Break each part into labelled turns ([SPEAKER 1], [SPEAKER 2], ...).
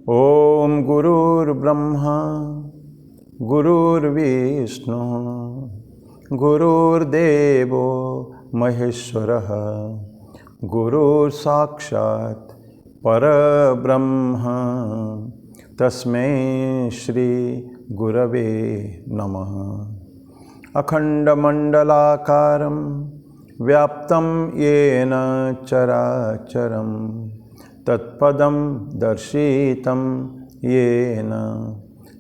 [SPEAKER 1] ओम गुरुर्ब्रह्मा गुरुर्विष्णु गुरुर्देवो महेश्वरः गुरुर्साक्षात् परब्रह्म तस्मै श्री गुरवे नमः। अखंडमंडलाकारं व्याप्तं येन चराचरं तत्पदं दर्शितं येन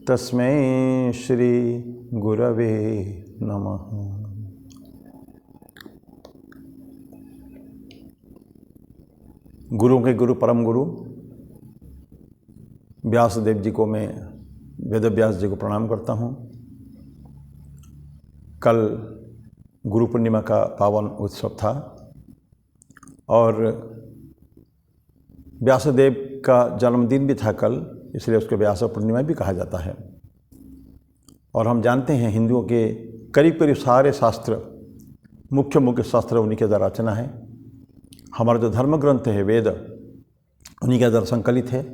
[SPEAKER 1] तस्मै श्री गुरवे नमः। गुरु के गुरु परम गुरु व्यासदेव जी को मैं वेद व्यास जी को प्रणाम करता हूँ। कल गुरु पूर्णिमा का पावन उत्सव था और व्यासदेव का जन्मदिन भी था कल, इसलिए उसको व्यास पूर्णिमा भी कहा जाता है। और हम जानते हैं हिंदुओं के करीब करीब सारे शास्त्र, मुख्य शास्त्र उन्हीं के द्वारा रचना है। हमारा जो धर्म ग्रंथ है वेद, उन्हीं के द्वारा संकलित है।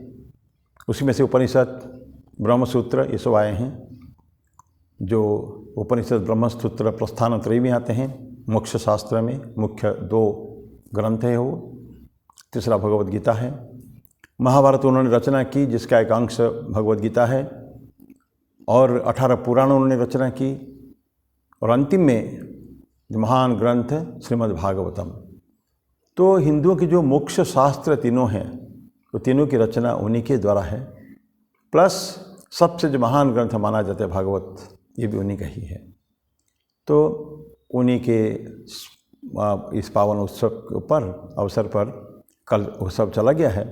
[SPEAKER 1] उसी में से उपनिषद, ब्रह्मसूत्र ये सब आए हैं। जो उपनिषद, ब्रह्मसूत्र, प्रस्थानत्रय भी आते हैं। मोक्ष शास्त्र में मुख्य 2 ग्रंथ है, वो तीसरा भगवद गीता है। महाभारत उन्होंने रचना की, जिसका एक अंश भगवद गीता है, और 18 पुराण उन्होंने रचना की, और अंतिम में जो महान ग्रंथ श्रीमद् भागवतम। तो हिंदुओं की जो मोक्ष शास्त्र तीनों हैं, तो तीनों की रचना उन्हीं के द्वारा है। प्लस सबसे जो महान ग्रंथ माना जाता है भागवत, ये भी उन्हीं का ही है। तो उन्हीं के इस पावन उत्सव के ऊपर अवसर पर कल उत्सव चला गया है।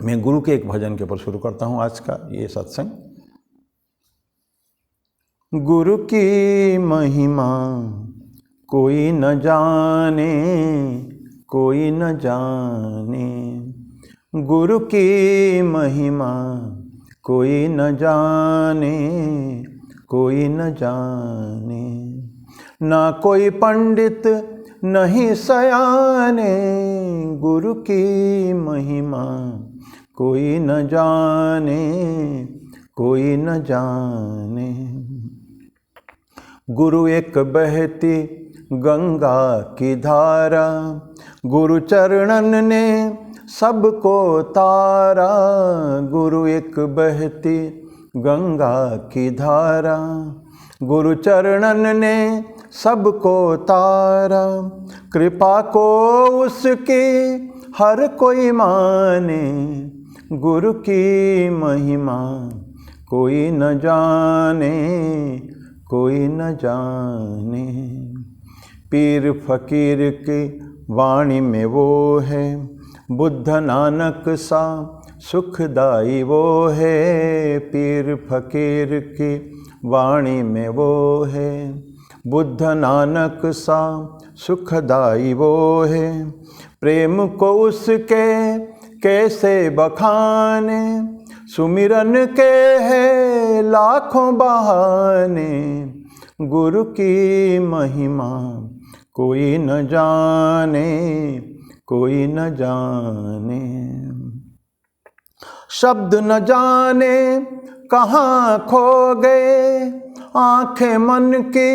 [SPEAKER 1] मैं गुरु के एक भजन के ऊपर शुरू करता हूँ आज का ये सत्संग। गुरु की महिमा कोई न जाने, कोई न जाने। गुरु की महिमा कोई न जाने, कोई न जाने। ना कोई पंडित नहीं सयाने, गुरु की महिमा कोई न जाने, कोई न जाने। गुरु एक बहती गंगा की धारा, गुरु चरणन ने सबको तारा। गुरु एक बहती गंगा की धारा, गुरु चरणन ने सबको तारा। कृपा को उसकी हर कोई माने, गुरु की महिमा कोई न जाने, कोई न जाने। पीर फकीर की वाणी में वो है, बुद्ध नानक सा सुखदाई वो है। पीर फकीर की वाणी में वो है, बुद्ध नानक सा सुखदाई वो है। प्रेम को उसके कैसे बखाने, सुमिरन के है लाखों बहाने। गुरु की महिमा कोई न जाने, कोई न जाने। शब्द न जाने कहाँ खो गए, आंखें मन की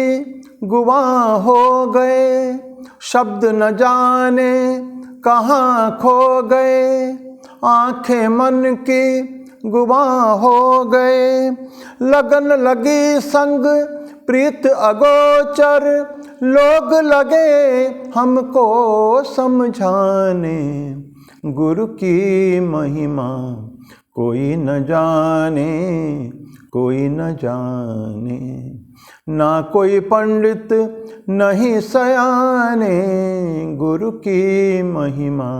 [SPEAKER 1] गुवाह हो गए। शब्द न जाने कहाँ खो गए, आंखें मन की गुवाह हो गए। लगन लगी संग प्रीत अगोचर, लोग लगे हमको समझाने। गुरु की महिमा कोई न जाने, कोई न जाने। ना कोई पंडित नहीं सयाने, गुरु की महिमा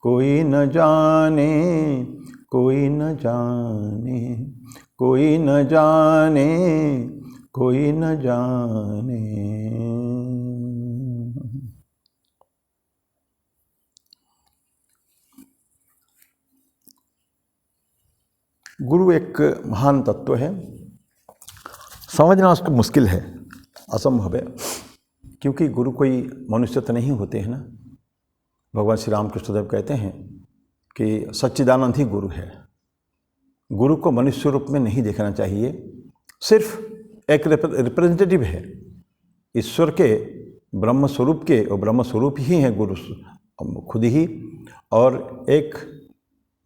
[SPEAKER 1] कोई न जाने, कोई न जाने। कोई न जाने, कोई न जाने। गुरु एक महान तत्व है, समझना उसको मुश्किल है, असंभव है, क्योंकि गुरु कोई मनुष्य तो नहीं होते हैं ना। भगवान श्री राम कृष्णदेव कहते हैं कि सच्चिदानंद ही गुरु है। गुरु को मनुष्य रूप में नहीं देखना चाहिए, सिर्फ एक रिप्रेजेंटेटिव है ईश्वर के, ब्रह्म स्वरूप के, और ब्रह्म स्वरूप ही है गुरु खुद ही, और एक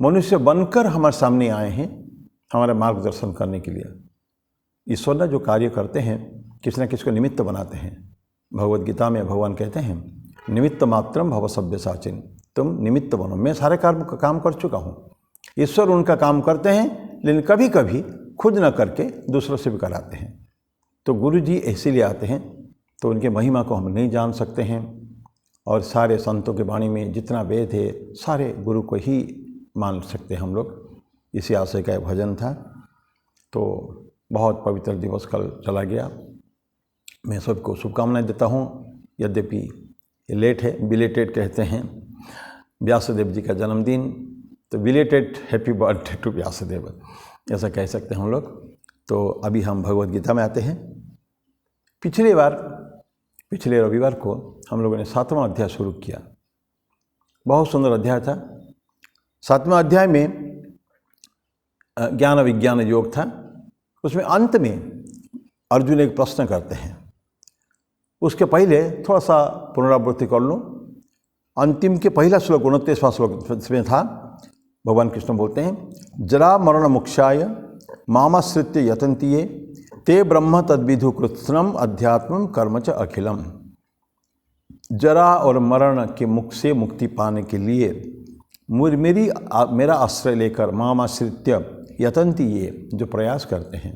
[SPEAKER 1] मनुष्य बनकर हमारे सामने आए हैं हमारा मार्गदर्शन करने के लिए। ईश्वर ने जो कार्य करते हैं किसी न किसी को निमित्त बनाते हैं। भगवद गीता में भगवान कहते हैं निमित्त मात्रम भव सव्यसाचिन, तुम निमित्त बनो, मैं सारे काम कर चुका हूँ। ईश्वर उनका काम करते हैं, लेकिन कभी कभी खुद न करके दूसरों से भी कराते हैं। तो गुरु जी इसीलिए आते हैं, तो उनके महिमा को हम नहीं जान सकते हैं, और सारे संतों के वाणी में जितना वेद है सारे गुरु को ही मान सकते हैं हम लोग। इसी आशय का भजन था। तो बहुत पवित्र दिवस कल चला गया। मैं सबको शुभकामनाएं देता हूँ। यद्यपि ये लेट है, बिलेटेड कहते हैं, व्यासदेव जी का जन्मदिन, तो belated happy birthday to Vyasdev, ऐसा कह सकते हैं हम लोग। तो अभी हम भगवद गीता में आते हैं। पिछले रविवार को हम लोगों ने 7वां अध्याय शुरू किया। बहुत सुंदर अध्याय था। 7वां अध्याय में ज्ञान विज्ञान योग था। उसमें अंत में अर्जुन एक प्रश्न करते हैं। उसके पहले थोड़ा सा पुनरावृत्ति कर लूँ। अंतिम के पहला श्लोक 29वां श्लोक में था, भगवान कृष्ण बोलते हैं जरा मरण मोक्षाय मामाश्रित्य यतन्ति ये ते ब्रह्म तद्विधु कृत्स्नम अध्यात्मम कर्म च अखिलम। जरा और मरण के मुख से मुक्ति पाने के लिए मेरा आश्रय लेकर मामाश्रित्य यतन्ति ये, जो प्रयास करते हैं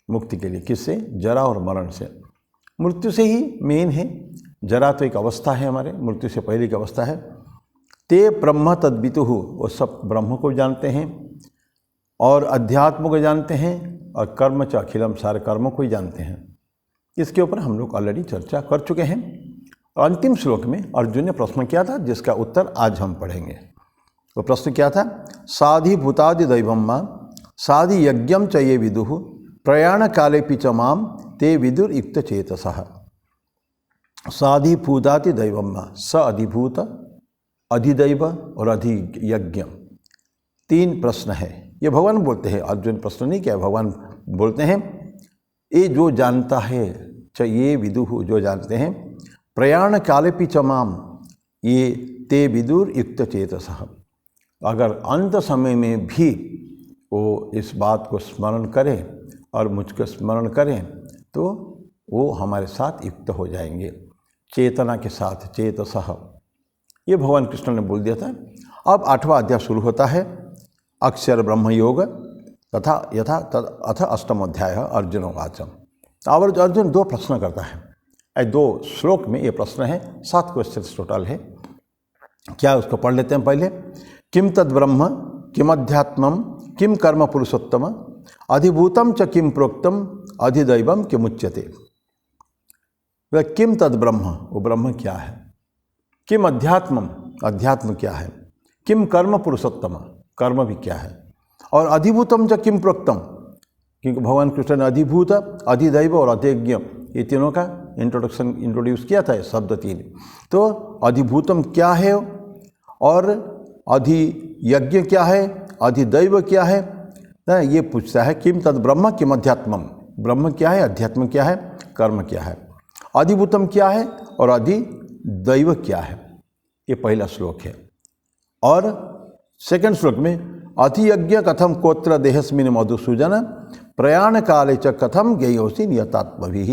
[SPEAKER 1] मुक्ति के लिए। किससे? जरा और मरण से। मृत्यु से ही मेन है। जरा तो एक अवस्था है, हमारे मृत्यु से पहले की अवस्था है। ते ब्रह्म तद्वितु, वो सब ब्रह्म को जानते हैं, और अध्यात्म को जानते हैं, और कर्म च अखिलम, सारे कर्मों को ही जानते हैं। इसके ऊपर हम लोग ऑलरेडी चर्चा कर चुके हैं। और अंतिम श्लोक में अर्जुन ने प्रश्न किया था, जिसका उत्तर आज हम पढ़ेंगे। वो प्रश्न क्या था? साधि भूतादि दैवम मां साधि यज्ञम च ये विदुः प्रयाण काले पिच माम ते विदुर युक्त चेतसः। साधि भूतादि दैवम मां, स अधिभूत, अधिदैव और अधियज्ञ, 3 प्रश्न है। ये भगवान बोलते हैं, अर्जुन प्रश्न नहीं किया, भगवान बोलते हैं ये जो जानता है, ये विदुः, जो जानते हैं, प्रयाण काले पिच माम, ये ते विदुर युक्त चेतसः। अगर अंत समय में भी वो इस बात को स्मरण करें और मुझको स्मरण करें, तो वो हमारे साथ युक्त हो जाएंगे, चेतना के साथ, चेतसः। ये भगवान कृष्ण ने बोल दिया था। अब 8वां अध्याय शुरू होता है, अक्षर ब्रह्म योग तथा यथा अथ 8वां अध्याय अर्जुन वाचम। और अर्जुन 2 प्रश्न करता है। 2 श्लोक में ये प्रश्न है, 7 क्वेश्चन टोटल है। क्या उसको पढ़ लेते हैं पहले। किम तद ब्रह्म किम अध्यात्मम किम कर्म पुरुषोत्तम अधिभूतम च किम प्रोक्तम अधिदैवम किमुच्यते। किम तद ब्रह्म, वो ब्रह्म क्या है। किम अध्यात्मम, अध्यात्म क्या है। किम कर्म पुरुषोत्तम, कर्म भी क्या है। और अधिभूतम च किम प्रोक्तम, क्योंकि भगवान कृष्ण ने अधिभूत, अधिदैव और अधियज्ञ, ये तीनों का इंट्रोड्यूस किया था, शब्द 3। तो अधिभूतम क्या है, और अधियज्ञ क्या है, अधिदैव क्या है, ये पूछता है। किम तद ब्रह्म किम अध्यात्मम, ब्रह्म क्या है, अध्यात्म क्या है, कर्म क्या है, अधिभूतम क्या है, और अधिदैव क्या है। ये पहला श्लोक है। और सेकंड श्लोक में अधियज्ञ कथम कोत्र देहस्मिन् मधुसूदन प्रयाण काले च कथम ज्ञेयोसि नियतात्मभिः।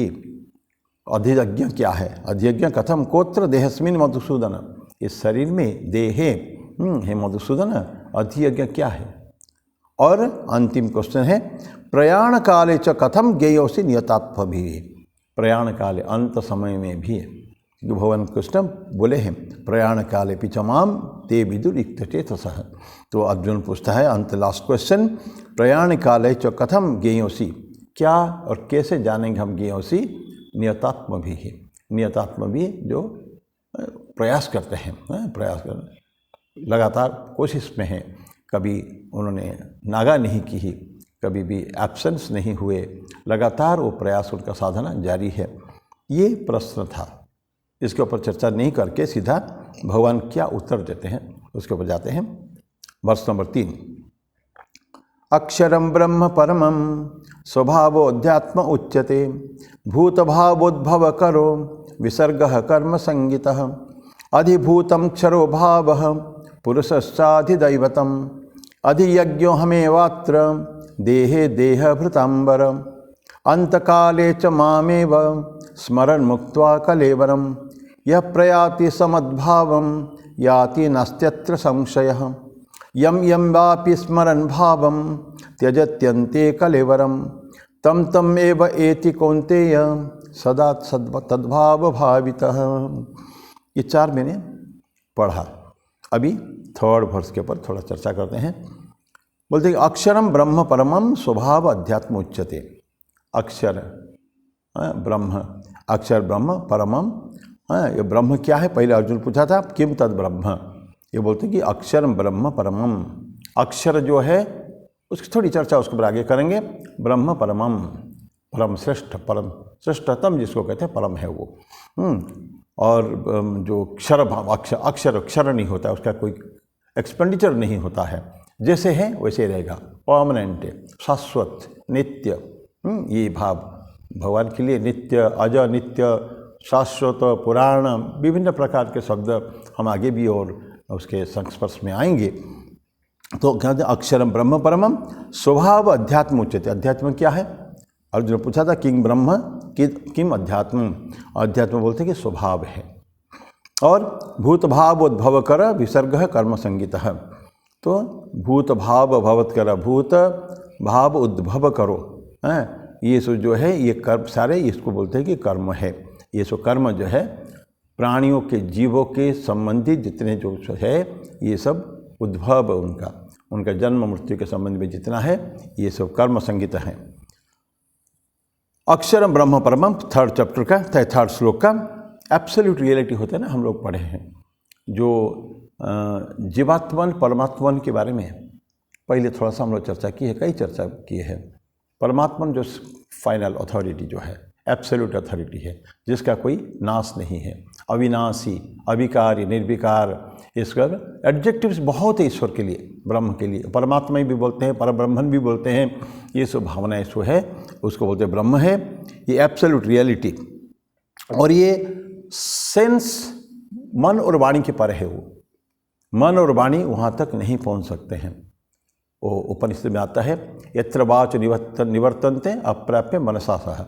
[SPEAKER 1] अधियज्ञ क्या है, अधियज्ञ कथम कोत्र देहस्मिन् मधुसूदन, इस शरीर में देहे हे मधुसूदन, अधियज्ञ क्या है। और अंतिम क्वेश्चन है प्रयाण काले च कथम ज्ञेयोसि नियतात्मभिः। प्रयाण काले, अंत समय में भी, जो भगवान कृष्ण बोले हैं प्रयाण काले पिचमाम ते विदुर युक्त चेतसः। तो अर्जुन पूछता है अंत लास्ट क्वेश्चन, प्रयाण काले च कथम ज्ञेयोसि, क्या और कैसे जानेंगे हम ज्ञेयोसि नियतात्मभिः। नियतात्मभिः जो प्रयास करते हैं, प्रयास कर लगातार कोशिश में हैं, कभी उन्होंने नागा नहीं की, कभी भी एब्सेंस नहीं हुए, लगातार वो प्रयास, उनका साधना जारी है। ये प्रश्न था। इसके ऊपर चर्चा नहीं करके सीधा भगवान क्या उत्तर देते हैं उसके ऊपर जाते हैं। वर्ष नंबर 3। अक्षरं ब्रह्म परमं स्वभावोऽध्यात्म उच्यते भूतभावोद्भवकरो विसर्गः कर्मसंगितः अधिभूतं क्षरो भावः पुरुषश्चाधिदैवतम् अधियज्ञो हमेवात्र देहे देहभृताम्बर अंतकाले च मामेव स्मरन् मुक्त्वा कलेवरं यः प्रयाति समद्भावं याति नास्त्यत्र संशयः यं यं वापि स्मरन् भावं त्यजत्यन्ते कलेवरं तं तं एव एति कौन्तेय सदा तद्भाव भावितः। ये 4 मैंने पढ़ा। अभी 3rd वर्स के ऊपर थोड़ा चर्चा करते हैं। बोलते हैं अक्षरम ब्रह्म परमम स्वभाव अध्यात्म उच्यते। अक्षर ब्रह्म, अक्षर ब्रह्म परमम, ये ब्रह्म क्या है? पहले अर्जुन पूछा था किम तद ब्रह्म। ये बोलते हैं कि अक्षर ब्रह्म परमम, अक्षर जो है उसकी थोड़ी चर्चा उसके ऊपर आगे करेंगे। ब्रह्म परमम, परम श्रेष्ठ, परम श्रेष्ठतम जिसको कहते हैं परम है वो। और जो क्षर भाव, अक्षर अक्षर नहीं होता, उसका कोई एक्सपेंडिचर नहीं होता है, जैसे है वैसे रहेगा, परमानेंट, शाश्वत, नित्य। ये भाव भगवान के लिए नित्य, अज, नित्य, शाश्वत, पुराण, विभिन्न प्रकार के शब्द हम आगे भी और उसके संस्पर्श में आएंगे। तो कहते हैं अक्षरम ब्रह्म परमम स्वभाव अध्यात्म उच्यते। अध्यात्म क्या है? अर्जुन ने पूछा था किंग ब्रह्म किम अध्यात्म। अध्यात्म बोलते हैं कि स्वभाव है। और भूत भाव उद्भव कर विसर्ग कर्म संगीत। तो भूत भाव भवत कर, भूत भाव उद्भव करो, ये सो जो है ये कर्म सारे इसको बोलते हैं कि कर्म है। ये सो कर्म जो है प्राणियों के, जीवों के संबंधित जितने जो है ये सब उद्भव उनका जन्म मृत्यु के संबंध में जितना है ये सब कर्म संगीत है। अक्षरम ब्रह्म परमम 3rd चैप्टर का 3rd श्लोक का एब्सोल्यूट रियलिटी होता है ना, हम लोग पढ़े हैं। जो जीवात्मन परमात्मन के बारे में पहले थोड़ा सा हम लोग चर्चा की है, कई चर्चा की है। परमात्मन जो फाइनल अथॉरिटी जो है, एब्सोल्यूट अथॉरिटी है, जिसका कोई नाश नहीं है, अविनाशी, अविकारी, निर्विकार। इसका एडजेक्टिव्स बहुत है ईश्वर के लिए, ब्रह्म के लिए। परमात्मा भी बोलते हैं, परब्रह्मन भी बोलते हैं। ये सब भावनाएं जो है उसको बोलते हैं ब्रह्म है। ये एब्सोल्यूट रियलिटी, और ये सेंस मन और वाणी के पर है। वो मन और वाणी वहाँ तक नहीं पहुँच सकते हैं। वो उपनिषद में आता है यत्र वाच निवर्तन्ते अप्राप्य मनसा सह।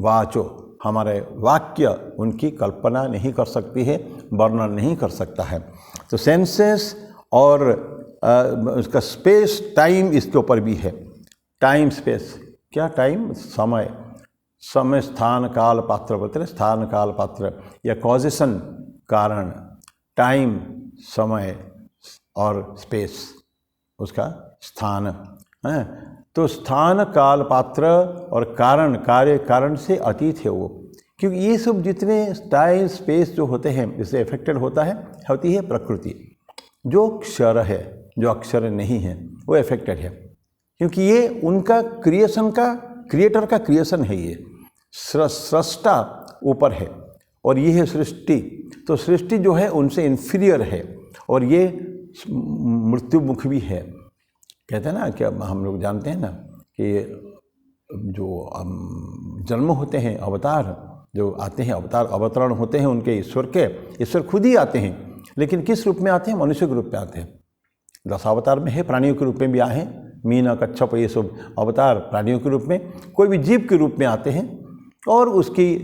[SPEAKER 1] वाचो, हमारे वाक्य उनकी कल्पना नहीं कर सकती है, वर्णन नहीं कर सकता है। तो सेंसेस और उसका स्पेस टाइम इसके ऊपर भी है। टाइम स्पेस क्या? टाइम समय, समय स्थान काल पात्र बोलते हैं। स्थान काल पात्र या कॉजेशन कारण, टाइम समय और स्पेस उसका स्थान है। तो स्थान काल पात्र और कारण, कार्य कारण से अतीत है वो। क्योंकि ये सब जितने टाइम स्पेस जो होते हैं इससे अफेक्टेड होती है प्रकृति। जो क्षर है, जो अक्षर नहीं है, वो अफेक्टेड है। क्योंकि ये उनका क्रिएशन का, क्रिएटर का क्रिएशन है। ये सृष्टा ऊपर है और ये है सृष्टि। तो सृष्टि जो है उनसे इन्फीरियर है और ये मृत्युमुख भी है। कहते हैं ना कि हम लोग जानते हैं ना कि जो जन्म होते हैं, अवतार जो आते हैं, अवतरण होते हैं उनके ईश्वर के, ईश्वर खुद ही आते हैं। लेकिन किस रूप में आते हैं? मनुष्य के रूप में आते हैं। 10 अवतार में है, प्राणियों के रूप में भी आए हैं। मीना, कच्छप, ये सब अवतार प्राणियों के रूप में, कोई भी जीव के रूप में आते हैं और उसकी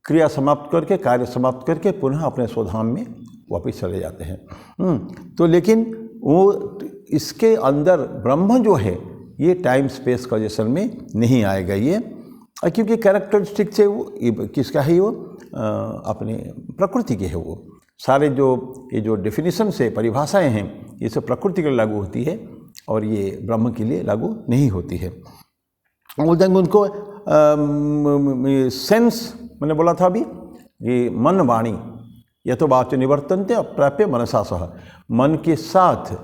[SPEAKER 1] क्रिया समाप्त करके, कार्य समाप्त करके पुनः अपने स्वधाम में वापस चले जाते हैं। तो लेकिन वो इसके अंदर ब्रह्म जो है ये टाइम स्पेस कॉजेशन में नहीं आएगा ये, क्योंकि कैरेक्टरिस्टिक से वो किसका है? वो अपने प्रकृति के है। वो सारे जो ये जो डेफिनेशन से परिभाषाएं हैं ये सब प्रकृति के लिए लागू होती है और ये ब्रह्म के लिए लागू नहीं होती है। बोलते हैं उनको सेंस, मैंने बोला था अभी, ये मन वाणी यह तो वाच निवर्तन्ते अप्राप्य मनसा सह। मन के साथ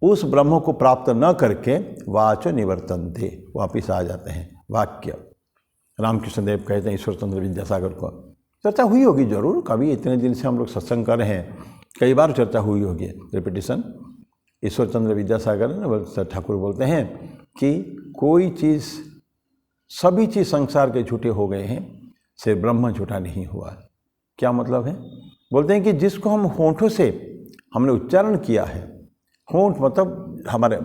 [SPEAKER 1] उस ब्रह्म को प्राप्त न करके वाच निवर्तन्ते, वापिस आ जाते हैं। वाक्य रामकृष्ण देव कहते हैं, ईश्वर चंद्र विद्यासागर को। चर्चा हुई होगी जरूर, कभी इतने दिन से हम लोग सत्संग कर रहे हैं, कई बार चर्चा हुई होगी, रिपीटिशन। ईश्वर चंद्र विद्यासागर ठाकुर बोलते हैं कि कोई चीज़, सभी चीज़ संसार के झूठे हो गए हैं, सिर्फ ब्रह्म झूठा नहीं हुआ। क्या मतलब है? बोलते हैं कि जिसको हम होंठों से हमने उच्चारण किया है, होंठ मतलब हमारे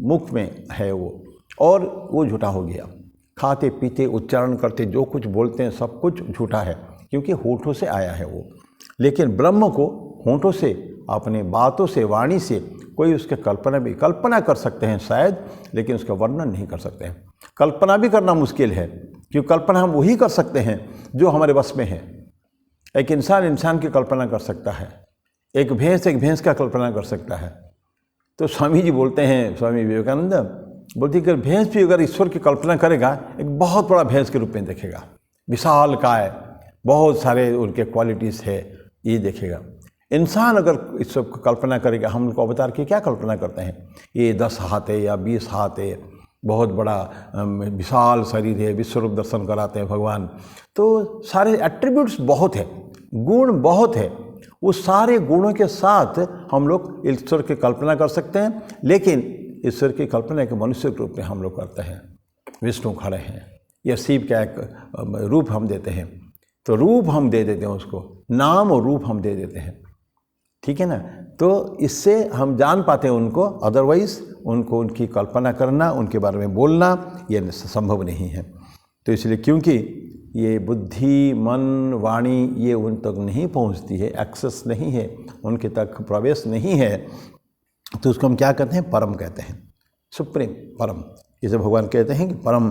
[SPEAKER 1] मुख में है वो, और वो झूठा हो गया। खाते पीते उच्चारण करते जो कुछ बोलते हैं सब कुछ झूठा है, क्योंकि होंठों से आया है वो। लेकिन ब्रह्म को होंठों से, अपने बातों से, वाणी से कोई उसके कल्पना कर सकते हैं शायद, लेकिन उसका वर्णन नहीं कर सकते हैं। कल्पना भी करना मुश्किल है, क्योंकि कल्पना हम वही कर सकते हैं जो हमारे बस में है। एक इंसान की कल्पना कर सकता है, एक भैंस का कल्पना कर सकता है। तो स्वामी जी बोलते हैं, स्वामी विवेकानंद बोलते हैं कि भैंस भी अगर ईश्वर की कल्पना करेगा, एक बहुत बड़ा भैंस के रूप में देखेगा, विशाल काय, बहुत सारे उनके क्वालिटीज़ है, ये देखेगा। इंसान अगर ईश्वर की कल्पना करेगा, हम उनको अवतार की क्या कल्पना करते हैं, ये 10 हाथ है या 20 हाथ है, बहुत बड़ा विशाल शरीर है, विश्वरूप दर्शन कराते हैं भगवान। तो सारे एट्रीब्यूट्स बहुत है, गुण बहुत है। उस सारे गुणों के साथ हम लोग ईश्वर की कल्पना कर सकते हैं, लेकिन ईश्वर की कल्पना एक मनुष्य के रूप में हम लोग करते हैं। विष्णु खड़े हैं या शिव का एक रूप हम देते हैं, तो रूप हम दे देते हैं उसको, नाम और रूप हम दे देते हैं, ठीक है ना। तो इससे हम जान पाते हैं उनको, अदरवाइज उनको उनकी कल्पना करना, उनके बारे में बोलना ये संभव नहीं है। तो इसलिए क्योंकि ये बुद्धि, मन, वाणी ये उन तक नहीं पहुंचती है, एक्सेस नहीं है, उनके तक प्रवेश नहीं है, तो उसको हम क्या कहते हैं, परम कहते हैं, सुप्रीम, परम। इसे भगवान कहते हैं कि परम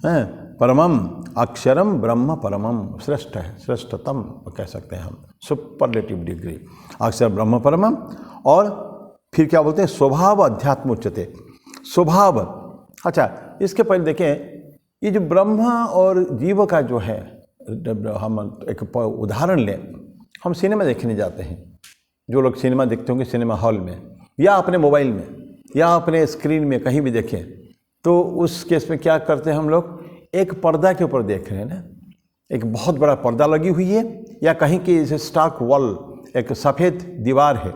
[SPEAKER 1] है, परमम अक्षरम ब्रह्म परमम, श्रेष्ठ है, श्रेष्ठतम कह सकते हैं हम, सुपरलेटिव डिग्री, अक्षर ब्रह्म परमम। और फिर क्या बोलते हैं, स्वभाव अध्यात्म उच्चते, स्वभाव। अच्छा, इसके पहले देखें, ये जो ब्रह्म और जीव का जो है, हम एक उदाहरण लें, हम सिनेमा देखने जाते हैं, जो लोग सिनेमा देखते होंगे सिनेमा हॉल में या अपने मोबाइल में या अपने स्क्रीन में कहीं भी देखें, तो उस केस में क्या करते हैं हम लोग, एक पर्दा के ऊपर देख रहे हैं ना, एक बहुत बड़ा पर्दा लगी हुई है, या कहीं की जैसे स्टाक वॉल, एक सफ़ेद दीवार है,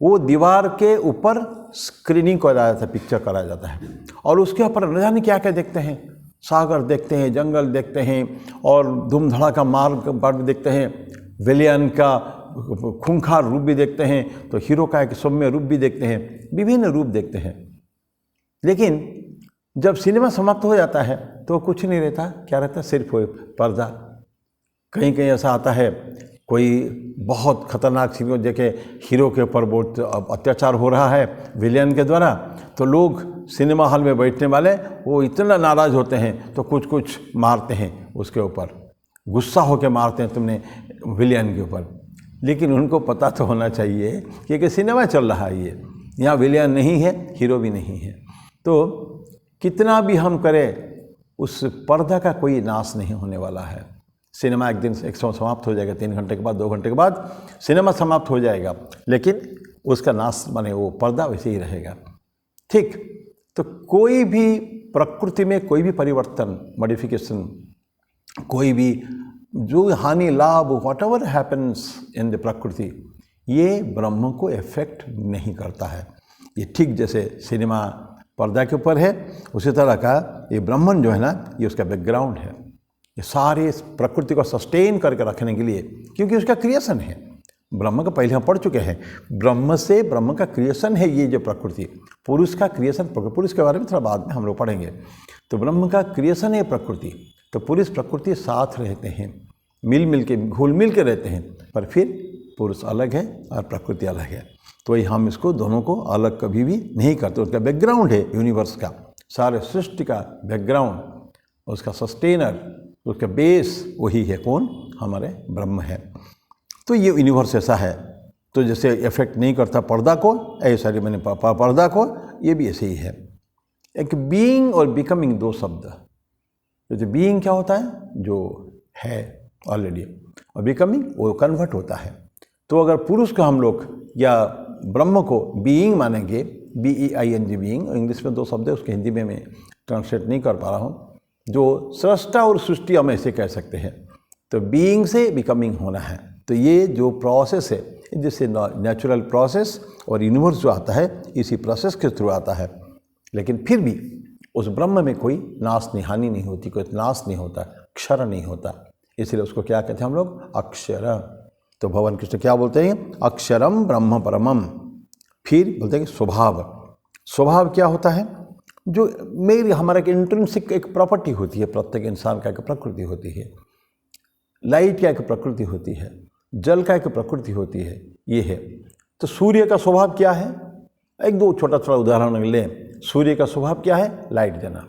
[SPEAKER 1] वो दीवार के ऊपर स्क्रीनिंग कराया जाता है, पिक्चर कराया जाता है, और उसके ऊपर न जाने क्या क्या देखते हैं, सागर देखते हैं, जंगल देखते हैं, और धूम धड़ाका मार देखते हैं, विलेन का खूंखार रूप भी देखते हैं, तो हीरो का एक सौम्य रूप भी देखते हैं, विभिन्न रूप देखते हैं। लेकिन जब सिनेमा समाप्त हो जाता है तो कुछ नहीं रहता, क्या रहता है, सिर्फ पर्दा। कहीं कहीं ऐसा आता है, कोई बहुत खतरनाक सीन देखे, हीरो के ऊपर बहुत अत्याचार हो रहा है विलेन के द्वारा, तो लोग सिनेमा हॉल में बैठने वाले वो इतना नाराज़ होते हैं, तो कुछ कुछ मारते हैं उसके ऊपर, गुस्सा होकर मारते हैं तुमने विलेन के ऊपर। लेकिन उनको पता तो होना चाहिए कि एक सिनेमा चल रहा है, ये यहाँ विलेन नहीं है, हीरो भी नहीं है। तो कितना भी हम करें, उस पर्दा का कोई नाश नहीं होने वाला है। सिनेमा एक दिन समाप्त हो जाएगा, 3 घंटे के बाद, 2 घंटे के बाद सिनेमा समाप्त हो जाएगा, लेकिन उसका नाश माने वो पर्दा वैसे ही रहेगा, ठीक। तो कोई भी प्रकृति में कोई भी परिवर्तन, मॉडिफिकेशन, कोई भी जो हानि लाभ, what ever happens in the प्रकृति, ये ब्रह्म को इफेक्ट नहीं करता है। ये ठीक जैसे सिनेमा पर्दा के ऊपर है, उसी तरह का ये ब्रह्मन जो है ना, ये उसका बैकग्राउंड है, ये सारे प्रकृति को सस्टेन करके रखने के लिए, क्योंकि उसका क्रिएशन है। ब्रह्म का पहले हम पढ़ चुके हैं, ब्रह्म से ब्रह्म का क्रिएशन है ये जो प्रकृति, पुरुष का क्रिएशन, पुरुष के बारे में थोड़ा बाद में हम लोग पढ़ेंगे। तो ब्रह्म का क्रिएशन है प्रकृति, तो पुरुष प्रकृति साथ रहते हैं, मिल के घुल मिल के रहते हैं, पर फिर पुरुष अलग है और प्रकृति अलग है। तो ये हम इसको दोनों को अलग कभी भी नहीं करते। उसका बैकग्राउंड है यूनिवर्स का, सारे सृष्टि का बैकग्राउंड, उसका सस्टेनर, उसका बेस वही है, कौन, हमारे ब्रह्म है। तो ये यूनिवर्स ऐसा है, तो जैसे इफेक्ट नहीं करता पर्दा को, ऐसा ही मैंने पर्दा को, ये भी ऐसे ही है। एक बीइंग और बिकमिंग, 2 शब्द। जैसे बीइंग क्या होता है, जो है ऑलरेडी, और बिकमिंग वो कन्वर्ट होता है। तो अगर पुरुष को हम लोग या ब्रह्म को बीइंग मानेंगे, BEING बीइंग, इंग्लिश में 2 शब्द है, उसके हिंदी में मैं ट्रांसलेट नहीं कर पा रहा हूँ, जो सृष्टा और सृष्टि हम ऐसे कह सकते हैं। तो बीइंग से बिकमिंग होना है, तो ये जो प्रोसेस है, जिससे नेचुरल प्रोसेस और यूनिवर्स जो आता है इसी प्रोसेस के थ्रू आता है, लेकिन फिर भी उस ब्रह्म में कोई नाश नहीं, हानि नहीं होती, कोई नाश नहीं होता, क्षर नहीं होता, इसलिए उसको क्या कहते हैं हम लोग? अक्षर। तो भगवान कृष्ण क्या बोलते हैं? अक्षरम ब्रह्म परमम। फिर बोलते हैं कि स्वभाव। स्वभाव क्या होता है? जो मेरी हमारा एक इंट्रिंसिक एक प्रॉपर्टी होती है, प्रत्येक इंसान का एक प्रकृति होती है। लाइट का एक प्रकृति होती है, जल का एक प्रकृति होती है, ये है। तो सूर्य का स्वभाव क्या है? एक दो छोटा छोटा उदाहरण लें। सूर्य का स्वभाव क्या है? लाइट देना,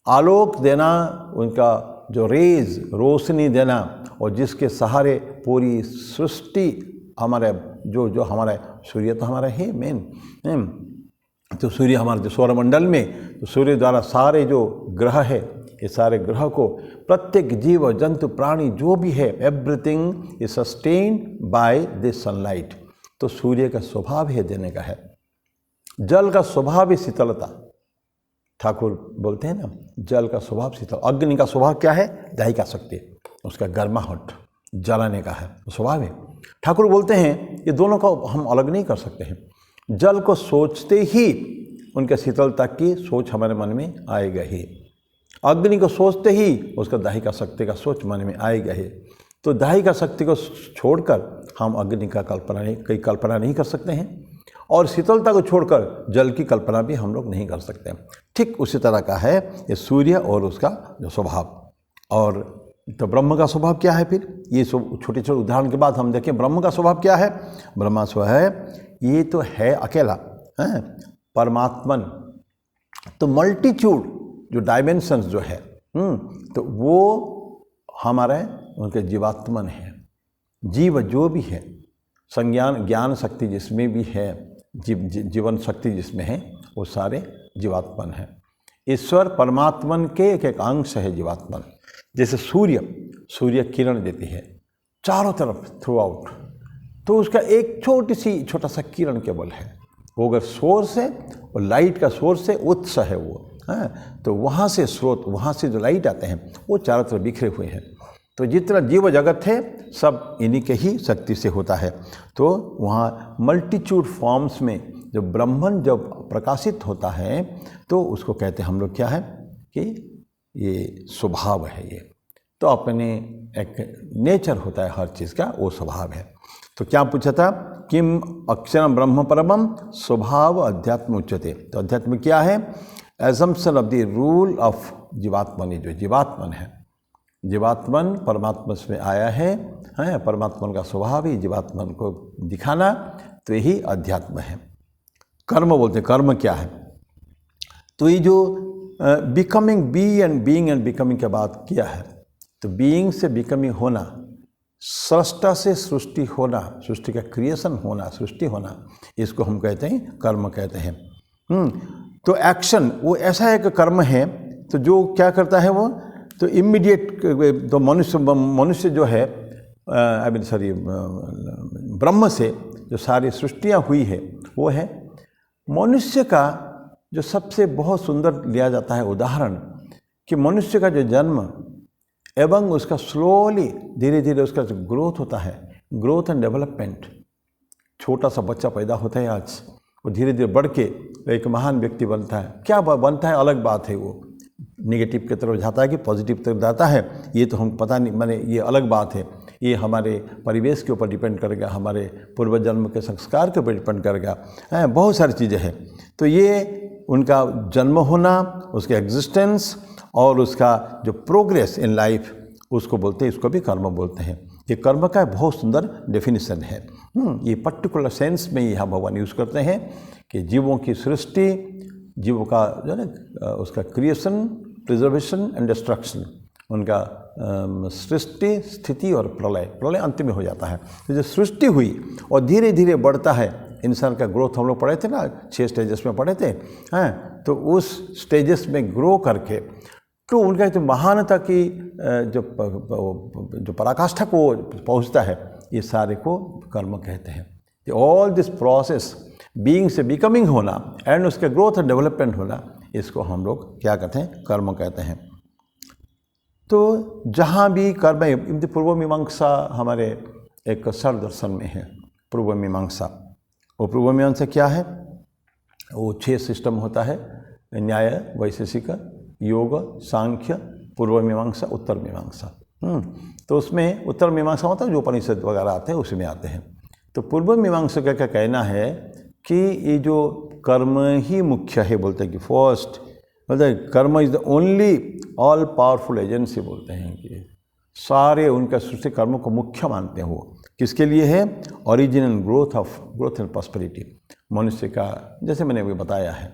[SPEAKER 1] आलोक देना, उनका जो रेज, रोशनी देना, और जिसके सहारे पूरी सृष्टि हमारे जो हमारा सूर्य तो हमारा है मेन। तो सूर्य हमारे जो सौरमंडल में, तो सूर्य द्वारा सारे जो ग्रह है, ये सारे ग्रह को, प्रत्येक जीव जंतु प्राणी जो भी है, everything is sustained by this sunlight. तो सूर्य का स्वभाव है देने का है। जल का स्वभाव है शीतलता। ठाकुर बोलते हैं ना, जल का स्वभाव शीतल। अग्नि का स्वभाव क्या है? दैहिक शक्ति, उसका गर्माहट, जलाने का है स्वभाव है। ठाकुर बोलते हैं ये दोनों का हम अलग नहीं कर सकते हैं। जल को सोचते ही उनके शीतलता की सोच हमारे मन में आएगा ही, अग्नि को सोचते ही उसका दैहिक शक्ति का सोच मन में आएगा ही। तो दैहिक शक्ति को छोड़कर हम अग्नि का कल्पना नहीं कर सकते हैं, और शीतलता को छोड़कर जल की कल्पना भी हम लोग नहीं कर सकते। ठीक उसी तरह का है ये सूर्य और उसका जो स्वभाव। और तो ब्रह्म का स्वभाव क्या है? फिर ये सब छोटे छोटे उदाहरण के बाद हम देखें ब्रह्म का स्वभाव क्या है। ब्रह्मा स्वभाव है, ये तो है अकेला, है परमात्मन। तो मल्टीट्यूड जो डायमेंशंस जो है, तो वो हमारे उनके जीवात्मन है। जीव जो भी है, संज्ञान ज्ञान शक्ति जिसमें भी है, जीवन शक्ति जिसमें है, वो सारे जीवात्मन है। ईश्वर परमात्मन के एक एक अंश है जीवात्मन। जैसे सूर्य किरण देती है चारों तरफ थ्रू आउट, तो उसका एक छोटा सा किरण केवल है। वो अगर सोर्स है, और लाइट का सोर्स है, उत्स है वो, है। तो वहाँ से स्रोत, वहाँ से जो लाइट आते हैं वो चारों तरफ बिखरे हुए हैं। तो जितना जीव जगत है सब इन्हीं के ही शक्ति से होता है। तो वहाँ मल्टीट्यूड फॉर्म्स में जब ब्रह्मन जब प्रकाशित होता है, तो उसको कहते हैं हम लोग क्या है कि ये स्वभाव है। ये तो अपने एक नेचर होता है हर चीज़ का, वो स्वभाव है। तो क्या पूछा था? किम अक्षरम ब्रह्म परमम स्वभाव अध्यात्म उच्यते। तो अध्यात्म क्या है? Assumption of the rule of जीवात्मन। जो जीवात्मन है, जीवात्मन परमात्मा में आया है, परमात्मन का स्वभाव ही जीवात्मन को दिखाना, तो यही अध्यात्म है। कर्म बोलते हैं, कर्म क्या है? तो ये जो बिकमिंग, बीइंग एंड बिकमिंग के बात किया है, तो बीइंग से बिकमिंग होना, सृष्टा से सृष्टि होना, सृष्टि का क्रिएशन होना, सृष्टि होना, इसको हम कहते हैं कर्म कहते हैं। तो एक्शन वो ऐसा एक कर्म है, तो जो क्या करता है वो, तो इमीडिएट, तो मनुष्य जो है, ब्रह्म से जो सारी सृष्टियाँ हुई है, वो है मनुष्य का जो सबसे बहुत सुंदर लिया जाता है उदाहरण, कि मनुष्य का जो जन्म एवं उसका स्लोली धीरे धीरे उसका जो ग्रोथ होता है, ग्रोथ एंड डेवलपमेंट। छोटा सा बच्चा पैदा होता है आज, वो धीरे धीरे बढ़ के एक महान व्यक्ति बनता है। क्या बनता है अलग बात है, वो नेगेटिव की तरफ जाता है कि पॉजिटिव तरफ जाता है, ये तो हम पता नहीं, माने ये अलग बात है। ये हमारे परिवेश के ऊपर डिपेंड करेगा, हमारे पूर्व जन्म के संस्कार के ऊपर डिपेंड करेगा, बहुत सारी चीज़ें हैं। तो ये उनका जन्म होना, उसके एग्जिस्टेंस और उसका जो प्रोग्रेस इन लाइफ, उसको बोलते हैं, इसको भी कर्म बोलते हैं। ये कर्म का बहुत सुंदर डेफिनेशन है। ये पर्टिकुलर सेंस में यहाँ भगवान यूज़ करते हैं कि जीवों की सृष्टि, जीवों का जो है ना, उसका क्रिएशन, प्रिजर्वेशन एंड डिस्ट्रक्शन, उनका सृष्टि, स्थिति और प्रलय। प्रलय अंत में हो जाता है। तो जो सृष्टि हुई और धीरे धीरे बढ़ता है, इंसान का ग्रोथ हम लोग पढ़े थे ना, 6 स्टेजेस में पढ़े थे, हैं। तो उस स्टेजेस में ग्रो करके तो उनका जो महानता की जो पराकाष्ठा को पहुंचता है, ये सारे को कर्म कहते हैं। ऑल दिस प्रोसेस, बीइंग से बिकमिंग होना एंड उसके ग्रोथ एंड डेवलपमेंट होना, इसको हम लोग क्या कहते हैं? कर्म कहते हैं। तो जहाँ भी कर्म, पूर्व मीमांसा हमारे एक षड दर्शन में है पूर्व मीमांसा। वो पूर्व मीमांसा क्या है? वो 6 सिस्टम होता है, न्याय, वैशेषिक, योग, सांख्य, पूर्व मीमांसा, उत्तर मीमांसा। तो उसमें उत्तर मीमांसा होता है जो उपनिषद वगैरह आते हैं उसमें आते हैं। तो पूर्व मीमांसा का क्या कहना है कि ये जो कर्म ही मुख्य है, बोलते हैं कि फर्स्ट मतलब कर्म is the only all powerful agency, बोलते हैं कि सारे उनका सृष्टि कर्म को मुख्य मानते हैं। वो किसके लिए है? ओरिजिनल ग्रोथ एंड प्रॉस्पेरिटी, मनुष्य का, जैसे मैंने अभी बताया है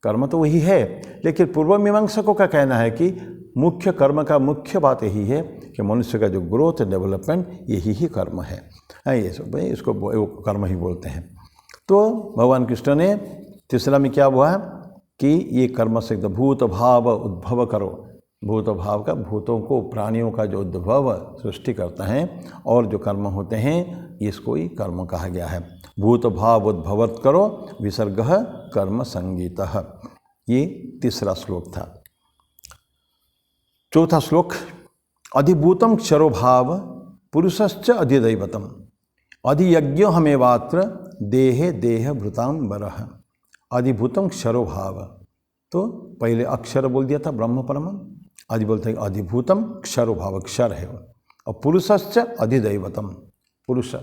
[SPEAKER 1] कर्म तो वही है, लेकिन पूर्व मीमांसकों का कहना है कि मुख्य कर्म का मुख्य बात यही है कि मनुष्य का जो ग्रोथ एंड डेवलपमेंट यही ही कर्म है। ये सब इसको कर्म ही बोलते हैं। तो भगवान कृष्ण ने तीसरा में क्या हुआ कि ये कर्म से भूत भाव उद्भव करो। भूत भाव का भूतों को, प्राणियों का जो उद्भव सृष्टि करता है और जो कर्म होते हैं इसको ही कर्म कहा गया है। भूत भाव उद्भवत करो विसर्ग कर्म संगीतः, ये तीसरा श्लोक था। चौथा श्लोक, अधिभूतम क्षरो भाव पुरुषश्च अधिदैवतम अधियज्ञो हमेवात्र देहे देह भृताम बरह। अधिभूतम क्षरो भाव, तो पहले अक्षर बोल दिया था ब्रह्म परम, आदि बोलते हैं अधिभूतम क्षरो भाव, अक्षर है वो। और पुरुषश्च अधिदैवतम, पुरुष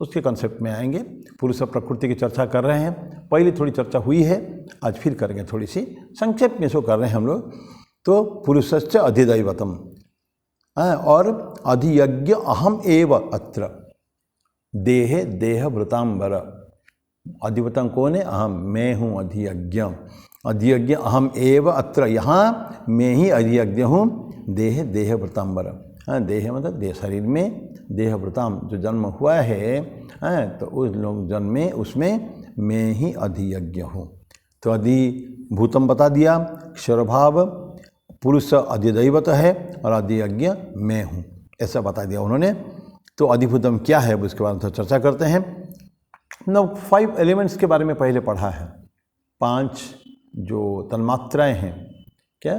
[SPEAKER 1] उसके कंसेप्ट में आएंगे। पुरुष प्रकृति की चर्चा कर रहे हैं, पहले थोड़ी चर्चा हुई है, आज फिर करेंगे, थोड़ी सी संक्षेप में इसको कर रहे हैं हम लोग। तो पुरुषश्च अधिदैवतम और अधियज्ञ अहम एव अत्र देहे देह भृतांबर। अधिवतम कौन है? अहम, मैं हूँ अधियज्ञ। अधियज्ञ अहम एव अत्र, यहाँ मैं ही अधियज्ञ हूँ। देह देह वृतांबर, देह मतलब देह, शरीर में देह वृताम जो जन्म हुआ है, तो उस लोग जन्म में उसमें मैं ही अधियज्ञ हूँ। तो अधिभूतम बता दिया, क्षरभाव, पुरुष अधिदैवत है और अधियज्ञ मैं हूँ, ऐसा बता दिया उन्होंने। तो अधिभूतम क्या है उसके बारे में चर्चा करते हैं। 5 एलिमेंट्स के बारे में पहले पढ़ा है। 5 जो तन्मात्राएं हैं, क्या?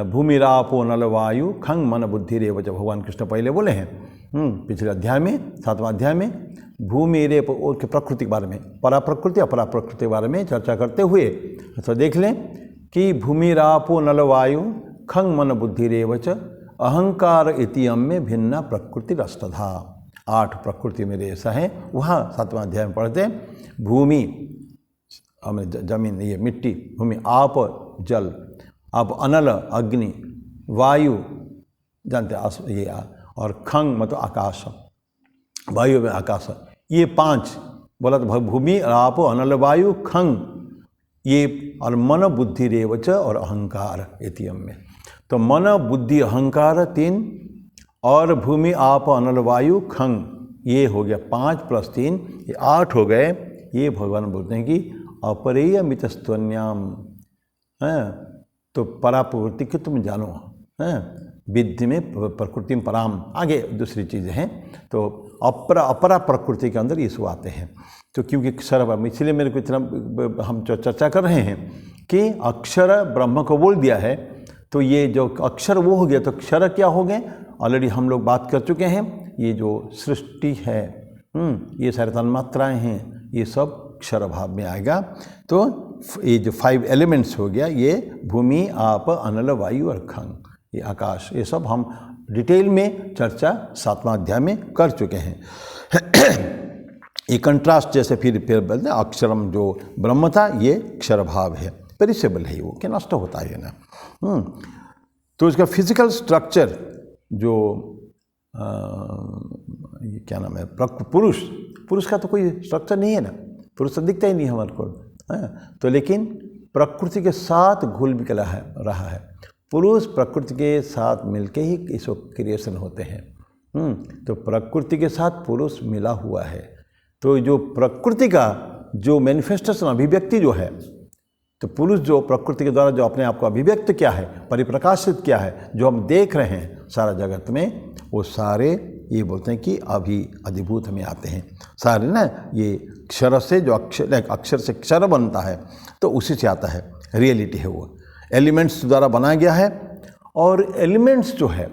[SPEAKER 1] भूमिरापो नल वायु खंग मन बुद्धि रेव, जब भगवान कृष्ण पहले बोले हैं पिछले अध्याय में, 7वां अध्याय में, भूमि रेप के प्रकृति के बारे में, परा प्रकृति अपरा प्रकृति के बारे में चर्चा करते हुए तो देख लें कि भूमिरापो नल वायु खंग मन बुद्धि रेव च अहंकार इतियम में भिन्ना प्रकृति रष्टधा। 8 प्रकृति मेरे ऐसा है, वहाँ 7वां अध्याय में पढ़ते हैं। भूमि जमीन, ये मिट्टी, भूमि, आप जल, आप अनल अग्नि, वायु जानते ये, और खंग मतलब आकाश, वायु में आकाश, ये 5 बोला तो भूमि, आप, अनल, वायु, खंग, ये और मन बुद्धि रेवच और अहंकार इतियम में। तो मन बुद्धि अहंकार 3 और भूमि आप अनल वायु खंग, ये हो गया 5 + 3, ये 8 हो गए। ये भगवान बोलते हैं कि अपरेय मितस्त्वन्याम, तो परा प्रवृत्ति को तुम जानो, विद्धि में प्रकृति में पराम, आगे दूसरी चीज़ें हैं। तो अपरा प्रकृति के अंदर ये सब आते हैं। तो क्योंकि अक्षर, इसलिए मेरे को इतना हम चर्चा कर रहे हैं कि अक्षर ब्रह्म को बोल दिया है, तो ये जो अक्षर वो हो गया, तो अक्षर क्या हो गए? ऑलरेडी हम लोग बात कर चुके हैं। ये जो सृष्टि है, ये सारे तन्मात्राएँ हैं, ये सब अक्षर भाव में आएगा। तो ये जो 5 एलिमेंट्स हो गया, ये भूमि आप अनल वायु और खंग, ये आकाश, ये सब हम डिटेल में चर्चा 7वां अध्याय में कर चुके हैं। ये कंट्रास्ट जैसे फिर बोलते हैं, अक्षरम जो ब्रह्म था ये अक्षर भाव है, पेरिसेबल है, वो क्या नष्ट होता है ना। तो इसका फिजिकल स्ट्रक्चर जो ये क्या नाम है, पुरुष का तो कोई स्ट्रक्चर नहीं है ना, पुरुष तो दिखता ही नहीं हमारे को, तो लेकिन प्रकृति के साथ घुल मिल रहा है। पुरुष प्रकृति के साथ मिलके ही इसको क्रिएशन होते हैं। तो प्रकृति के साथ पुरुष मिला हुआ है। तो जो प्रकृति का जो मैनिफेस्टेशन, अभिव्यक्ति जो है, तो पुरुष जो प्रकृति के द्वारा जो अपने आप को अभिव्यक्त किया है, परिप्रकाशित किया है, जो हम देख रहे हैं सारा जगत में, वो सारे ये बोलते हैं कि अधिभूत में आते हैं सारे ना। ये अक्षर से जो अक्षर से अक्षर बनता है, तो उसी से आता है, रियलिटी है वो, एलिमेंट्स द्वारा बनाया गया है। और एलिमेंट्स जो है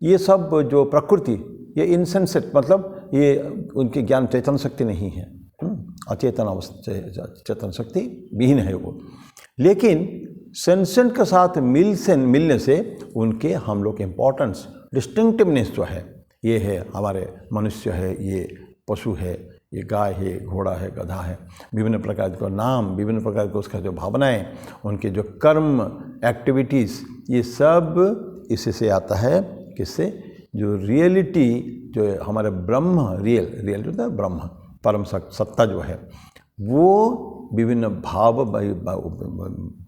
[SPEAKER 1] ये सब जो प्रकृति, ये इनसेंसेट मतलब ये उनकी ज्ञान चेतन शक्ति नहीं है, अचेतन अवस्था, चेतन शक्ति विहीन है वो। लेकिन सेंसेंट के साथ मिलने से उनके हम लोग के इम्पोर्टेंस, डिस्टिंक्टिवनेस जो है, ये है हमारे मनुष्य है, ये पशु है, ये गाय है, घोड़ा है, गधा है, विभिन्न प्रकार के नाम, विभिन्न प्रकार के उसका जो भावनाएं, उनके जो कर्म, एक्टिविटीज़, ये सब इसी से आता है। किससे? जो रियलिटी जो है हमारे ब्रह्म, रियल होता है ब्रह्म, परम सत्ता जो है, वो विभिन्न भाव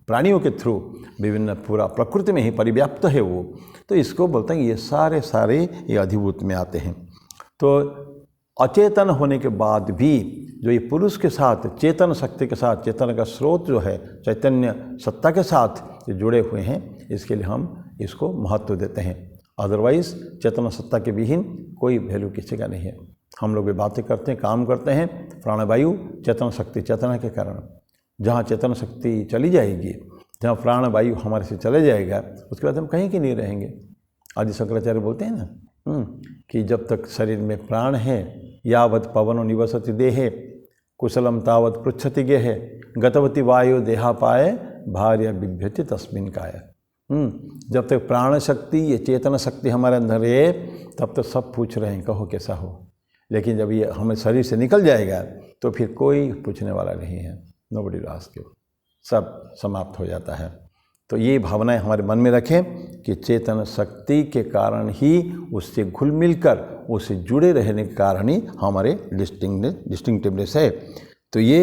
[SPEAKER 1] प्राणियों के थ्रू, विभिन्न पूरा प्रकृति में ही परिव्याप्त है वो। तो इसको बोलते हैं ये सारे ये अधिभूत में आते हैं। तो अचेतन होने के बाद भी जो ये पुरुष के साथ, चेतन शक्ति के साथ, चेतन का स्रोत जो है, चैतन्य सत्ता के साथ जो जुड़े हुए हैं, इसके लिए हम इसको महत्व देते हैं। अदरवाइज़ चेतन सत्ता के विहीन कोई वैल्यू किसी का नहीं है। हम लोग भी बातें करते हैं, काम करते हैं, प्राणवायु चेतन शक्ति, चेतना के कारण। जहाँ चेतन शक्ति चली जाएगी, जहाँ प्राणवायु हमारे से चले जाएगा, उसके बाद हम कहीं की नहीं रहेंगे। आदि शंकराचार्य बोलते हैं ना कि जब तक शरीर में प्राण है, यावत् पवनो निवसति देहे, कुशलम तावत् पृच्छति गेहे, गतवती वायु देहापाय, भार्य बिभ्यति तस्मिन् काय। जब तक प्राण शक्ति, ये चेतन शक्ति हमारे अंदर है, तब तक सब पूछ रहे हैं कहो कैसा हो। लेकिन जब ये हमें शरीर से निकल जाएगा तो फिर कोई पूछने वाला नहीं है, नोबडी आस्क्स यू, सब समाप्त हो जाता है। तो ये भावनाएं हमारे मन में रखें कि चेतन शक्ति के कारण ही, उससे घुल मिलकर, उससे जुड़े रहने के कारण ही हमारे डिस्टिंक्टिवनेस है। तो ये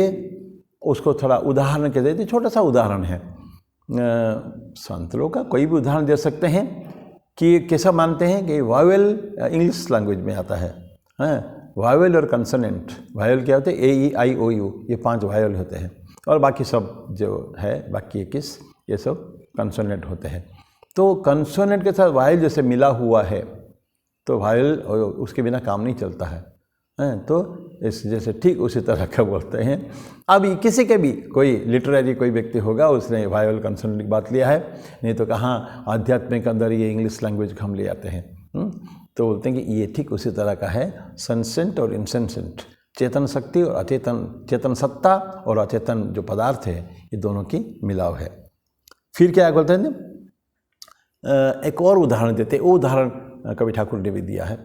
[SPEAKER 1] उसको थोड़ा उदाहरण के देते, छोटा सा उदाहरण है, संत लोग का कोई भी उदाहरण दे सकते हैं कि कैसा मानते हैं कि वावेल इंग्लिश लैंग्वेज में आता है, वावेल और कंसोनेंट। वावेल क्या होते हैं? ए ई आई ओ यू, ये 5 वावेल होते हैं, और बाकी सब जो है, बाकी 21, ये सब कंसोनेंट होते हैं। तो कंसोनेंट के साथ वावेल जैसे मिला हुआ है, तो वावेल उसके बिना काम नहीं चलता है। तो इस जैसे ठीक उसी तरह का बोलते हैं। अब किसी के भी कोई लिटरेरी कोई व्यक्ति होगा, उसने वावेल कंसोनेंट की बात लिया है, नहीं तो कहाँ आध्यात्मिक के अंदर ये इंग्लिश लैंग्वेज हम ले आते हैं। तो बोलते हैं कि ये ठीक उसी तरह का है, सेंसेंट और इनसेंसेंट, चेतन शक्ति और अचेतन, चेतन सत्ता और अचेतन जो पदार्थ है, ये दोनों की मिलाव है। फिर क्या बोलते हैं, एक और उदाहरण देते हैं। वो उदाहरण कवि ठाकुर ने भी दिया है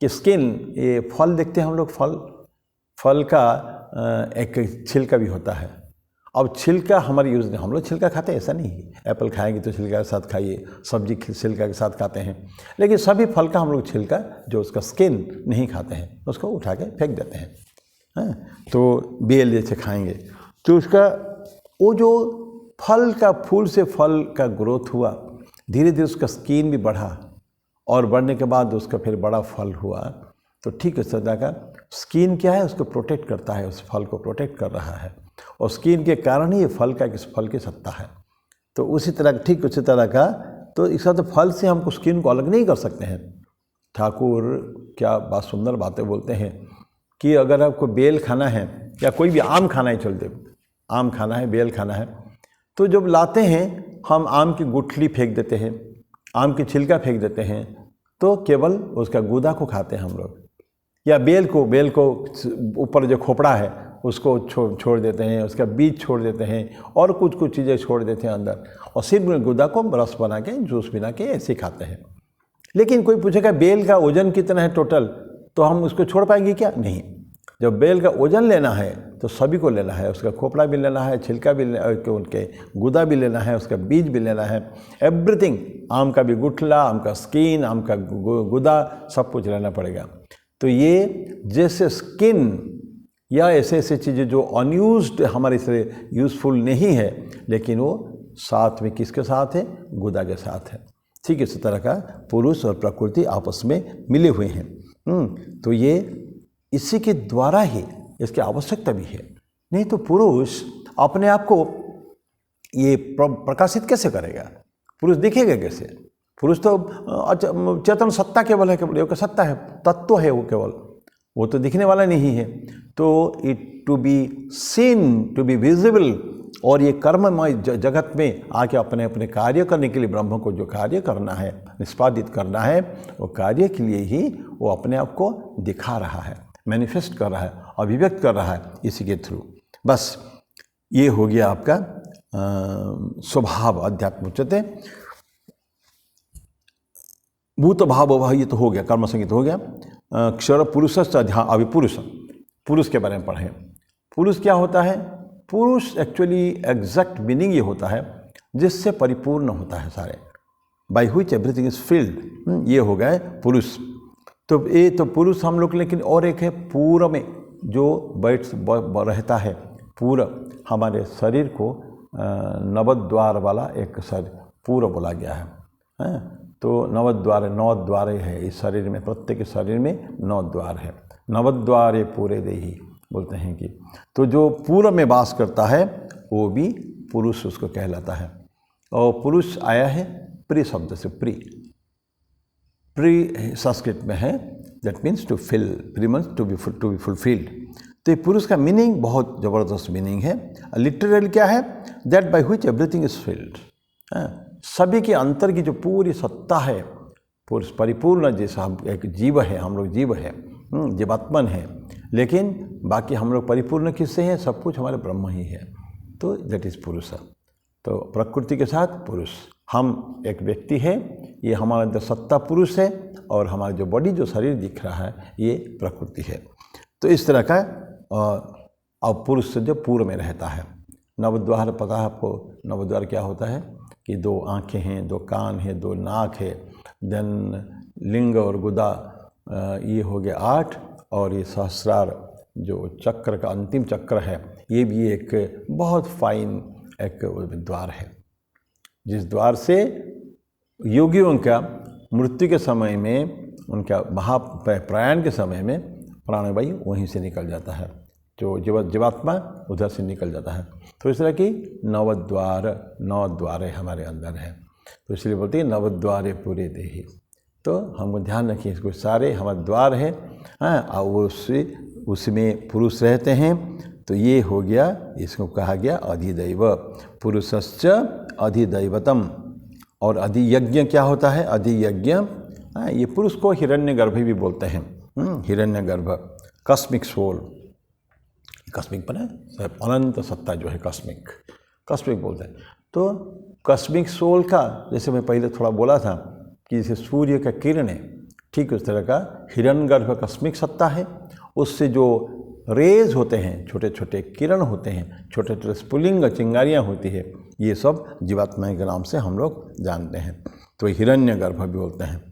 [SPEAKER 1] कि स्किन, ये फल देखते हैं हम लोग, फल का एक छिलका भी होता है। अब छिलका हमारे यूज़ नहीं, हम लोग छिलका खाते हैं ऐसा नहीं है, एप्पल खाएंगे तो छिलका के साथ खाइए, सब्जी छिलका के साथ खाते हैं, लेकिन सभी फल का हम लोग छिलका जो उसका स्किन नहीं खाते हैं, उसको उठा के फेंक देते हैं। तो बेल जैसे खाएंगे तो उसका वो जो फल का, फूल से फल का ग्रोथ हुआ, धीरे धीरे उसका स्किन भी बढ़ा, और बढ़ने के बाद उसका फिर बड़ा फल हुआ। तो ठीक इस तरह का स्किन क्या है, उसको प्रोटेक्ट करता है, उस फल को प्रोटेक्ट कर रहा है, और स्किन के कारण ही ये फल का, इस फल की सत्ता है। तो उसी तरह, ठीक उसी तरह का, तो इस तरह फल से हम स्किन को अलग नहीं कर सकते हैं। ठाकुर क्या बात, सुंदर बातें बोलते हैं कि अगर आपको बेल खाना है या कोई भी आम खाना है, चलते आम खाना है, बेल खाना है, तो जब लाते हैं हम आम की गुठली फेंक देते हैं, आम की छिलका फेंक देते हैं, तो केवल उसका गूदा को खाते हैं हम लोग, या बेल को ऊपर जो खोपड़ा है उसको छोड़ देते हैं, उसका बीज छोड़ देते हैं, और कुछ चीज़ें छोड़ देते हैं अंदर, और सिर्फ गूदा को रस बना के, जूस बना के ऐसे खाते हैं। लेकिन कोई पूछेगा बेल का वजन कितना है टोटल, तो हम उसको छोड़ पाएंगे क्या? नहीं। जब बेल का वजन लेना है तो सभी को लेना है, उसका खोपड़ा भी लेना है, छिलका भी उनके गूदा भी लेना है, उसका बीज भी लेना है, एवरीथिंग, आम का भी गुठला, आम का स्किन, आम का गूदा, सब कुछ लेना पड़ेगा। तो ये जैसे स्किन या ऐसे ऐसे चीज़ें जो अनयूज्ड हमारे से यूज़फुल नहीं है, लेकिन वो साथ में किसके साथ है? गूदा के साथ है। ठीक इसी तरह का पुरुष और प्रकृति आपस में मिले हुए हैं। तो ये इसी के द्वारा ही इसकी आवश्यकता भी है, नहीं तो पुरुष अपने आप को ये प्रकाशित कैसे करेगा? पुरुष दिखेगा कैसे? पुरुष तो चेतन सत्ता केवल है, केवल सत्ता है, तत्व है वो, केवल वो तो दिखने वाला नहीं है। तो it to be seen, to be visible, और ये कर्ममय जगत में आके अपने अपने कार्य करने के लिए ब्रह्म को जो कार्य करना है, निष्पादित करना है, वो कार्य के लिए ही वो अपने आप को दिखा रहा है, मैनिफेस्ट कर रहा है, अभिव्यक्त कर रहा है इसी के थ्रू। बस ये हो गया आपका स्वभाव अध्यात्म उच्यते। भूत भाव वह, ये तो हो गया, कर्म संगीत हो गया। क्षर पुरुष ध्यान, अभी पुरुष के बारे में पढ़ें। पुरुष क्या होता है? पुरुष एक्चुअली एग्जैक्ट मीनिंग ये होता है जिससे परिपूर्ण होता है सारे, by which everything is filled, ये हो गए पुरुष। तो ये तो पुरुष हम लोग, लेकिन और एक है पूर्व में जो रहता है। पूर्व हमारे शरीर को नवद्वार वाला एक शरीर पूर्व बोला गया है। तो नवद्वार 9 द्वार है इस शरीर में, प्रत्येक शरीर में 9 द्वार है। नवद्वारे पूरे देही बोलते हैं कि, तो जो पूर्व में वास करता है वो भी पुरुष उसको कहलाता है। और पुरुष आया है प्री शब्द से, प्री संस्कृत में है, दैट मीन्स टू फिल, प्री मीन्स टू बी फुलफिल्ड। तो ये पुरुष का मीनिंग बहुत ज़बरदस्त मीनिंग है। लिटरल क्या है? That by which everything is filled. सभी के अंतर की जो पूरी सत्ता है, पुरुष परिपूर्ण, जैसा हम एक जीव है, हम लोग जीव है, जीवात्मन है, लेकिन बाकी हम लोग परिपूर्ण किससे हैं? सब कुछ हमारे ब्रह्म ही है। तो दैट इज़ पुरुष। तो प्रकृति के साथ पुरुष, हम एक व्यक्ति है, ये हमारे अंदर सत्ता पुरुष है, और हमारा जो बॉडी, जो शरीर दिख रहा है, ये प्रकृति है। तो इस तरह का अब पुरुष से जो पूर्व में रहता है। नवद्वार, पता है आपको नवद्वार क्या होता है? कि 2 आँखें हैं, 2 कान हैं, 2 नाक है, देन लिंग और गुदा, ये हो गया 8, और ये सहस्रार जो चक्र का अंतिम चक्र है, ये भी एक बहुत फाइन एक द्वार है, जिस द्वार से योगियों का मृत्यु के समय में, उनका महाप्रयाण के समय में प्राणवायु वहीं से निकल जाता है, जो जीवात्मा उधर से निकल जाता है। तो इस तरह की 9 द्वार हमारे अंदर है। तो इसलिए बोलते हैं नवद्वारे पूरे देही। तो हमको ध्यान रखिए, इसको सारे हमारे द्वार है, और उसमें पुरुष रहते हैं। तो ये हो गया, इसको कहा गया अधिदैव, पुरुषश्च अधिदैवतम। और अधियज्ञ क्या होता है? अधियज्ञ, ये पुरुष को हिरण्यगर्भ भी बोलते हैं। हिरण्यगर्भ, कस्मिक सोल, कस्मिक पर है अनंत सत्ता जो है, कस्मिक बोलते हैं। तो कस्मिक सोल का, जैसे मैं पहले थोड़ा बोला था कि जैसे सूर्य का किरण है, ठीक उस तरह का हिरण्यगर्भ कस्मिक सत्ता है। उससे जो रेज होते हैं, छोटे छोटे किरण होते हैं, छोटे छोटे स्फुलिंग चिंगारियाँ होती है, ये सब जीवात्मा के नाम से हम लोग जानते हैं। तो हिरण्यगर्भ भी बोलते हैं।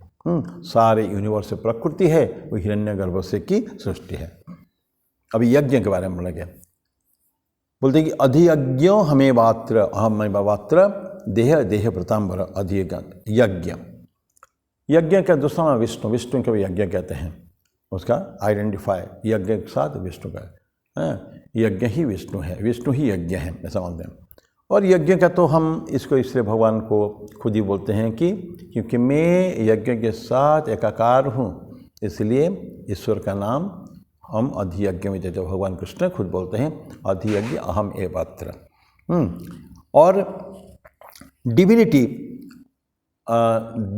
[SPEAKER 1] सारे यूनिवर्स से प्रकृति है, वो हिरण्यगर्भ से की सृष्टि है। अभी यज्ञ के बारे में बोला गया, बोलते हैं कि अधियज्ञो हमें वात्र, अहम वात्र देह प्रतांबर अधियज्ञ। यज्ञ का दूसरा नाम विष्णु को यज्ञ कहते हैं। उसका आइडेंटिफाई यज्ञ के साथ विष्णु का, यज्ञ ही विष्णु है, विष्णु ही यज्ञ है, ऐसा मानते हैं। और यज्ञ का तो हम इसको इसलिए भगवान को खुद ही बोलते हैं कि क्योंकि मैं यज्ञ के साथ एकाकार हूँ, इसलिए ईश्वर का नाम हम अधियज्ञ में, जैसे भगवान कृष्ण खुद बोलते हैं अधियज्ञ अहम एवात्र। और डिविनिटी,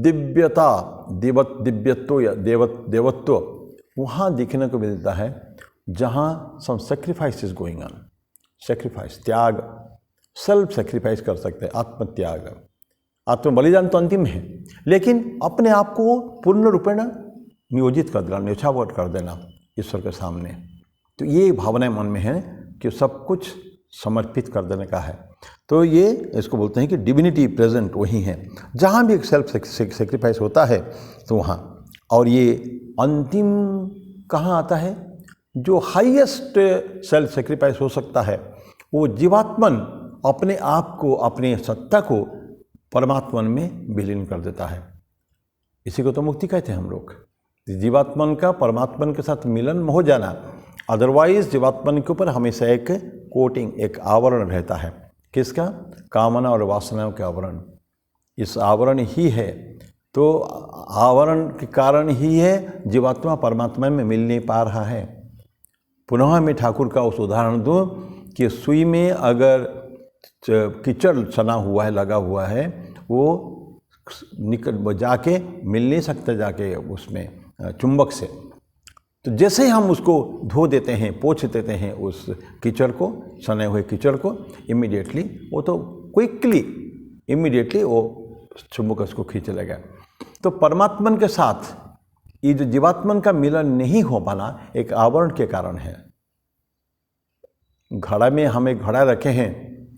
[SPEAKER 1] दिव्यता, दिव्यत्व या देवत्व वहाँ देखने को मिलता है जहाँ some sacrifice is going on. Sacrifice, त्याग, सेल्फ सेक्रीफाइस कर सकते हैं, आत्मत्याग, आत्म बलिदान तो अंतिम है, लेकिन अपने आप को पूर्ण रूपेण नियोजित कर देना, न्यौछावर कर देना ईश्वर के सामने। तो ये भावनाएं मन में है कि सब कुछ समर्पित कर देने का है। तो ये इसको बोलते हैं कि डिविनिटी प्रेजेंट वही है जहाँ भी एक सेल्फ सेक्रीफाइस होता है तो वहाँ। और ये अंतिम कहाँ आता है? जो हाईएस्ट सेल्फ सेक्रीफाइस हो सकता है वो जीवात्मन अपने आप को, अपने सत्ता को परमात्मन में विलीन कर देता है। इसी को तो मुक्ति कहते हैं हम लोग। जीवात्मन का परमात्मन के साथ मिलन हो जाना, अदरवाइज जीवात्मन के ऊपर हमेशा एक कोटिंग, एक आवरण रहता है। किसका? कामना और वासनाओं के आवरण। इस आवरण ही है, तो आवरण के कारण ही है जीवात्मा परमात्मा में मिल नहीं पा रहा है। पुनः मैं ठाकुर का उस उदाहरण दूँ कि सुई में अगर कीचड़ सना हुआ है, लगा हुआ है, वो वो जाके मिल नहीं सकता जाके उसमें चुंबक से। तो जैसे ही हम उसको धो देते हैं, पोंछ देते हैं उस कीचड़ को, सने हुए कीचड़ को, इमीडिएटली वो तो क्विकली इमीडिएटली वो चुंबक उसको खींच लेगा। तो परमात्मन के साथ ये जो जीवात्मन का मिलन नहीं हो पाना एक आवरण के कारण है। घड़ा में हम एक घड़ा रखे हैं,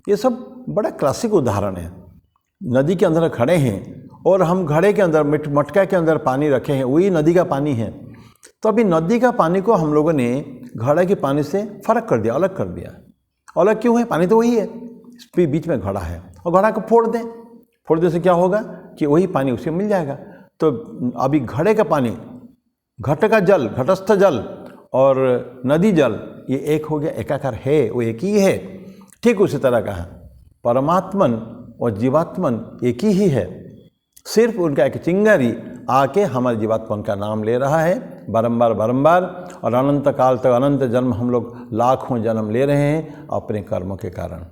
[SPEAKER 1] ये सब बड़ा क्लासिक उदाहरण है। नदी के अंदर खड़े हैं और हम घड़े के अंदर मटका के अंदर पानी रखे हैं, वही नदी का पानी है। तो अभी नदी का पानी को हम लोगों ने घड़े के पानी से फर्क कर दिया, अलग कर दिया। अलग क्यों है? पानी तो वही है, इसके बीच में घड़ा है और घड़ा को फोड़ दें। फोड़ देने से क्या होगा कि वही पानी उसे मिल जाएगा। तो अभी घड़े का पानी, घट का जल, घटस्थ जल और नदी जल, ये एक हो गया, एकाकार है, वो एक ही है। ठीक उसी तरह का है परमात्मन और जीवात्मन एक ही है, सिर्फ उनका एक चिंगारी आके हमारे जीवात्मन का नाम ले रहा है बारंबार बारंबार, और अनंत काल तक, अनंत जन्म हम लोग लाखों जन्म ले रहे हैं अपने कर्मों के कारण।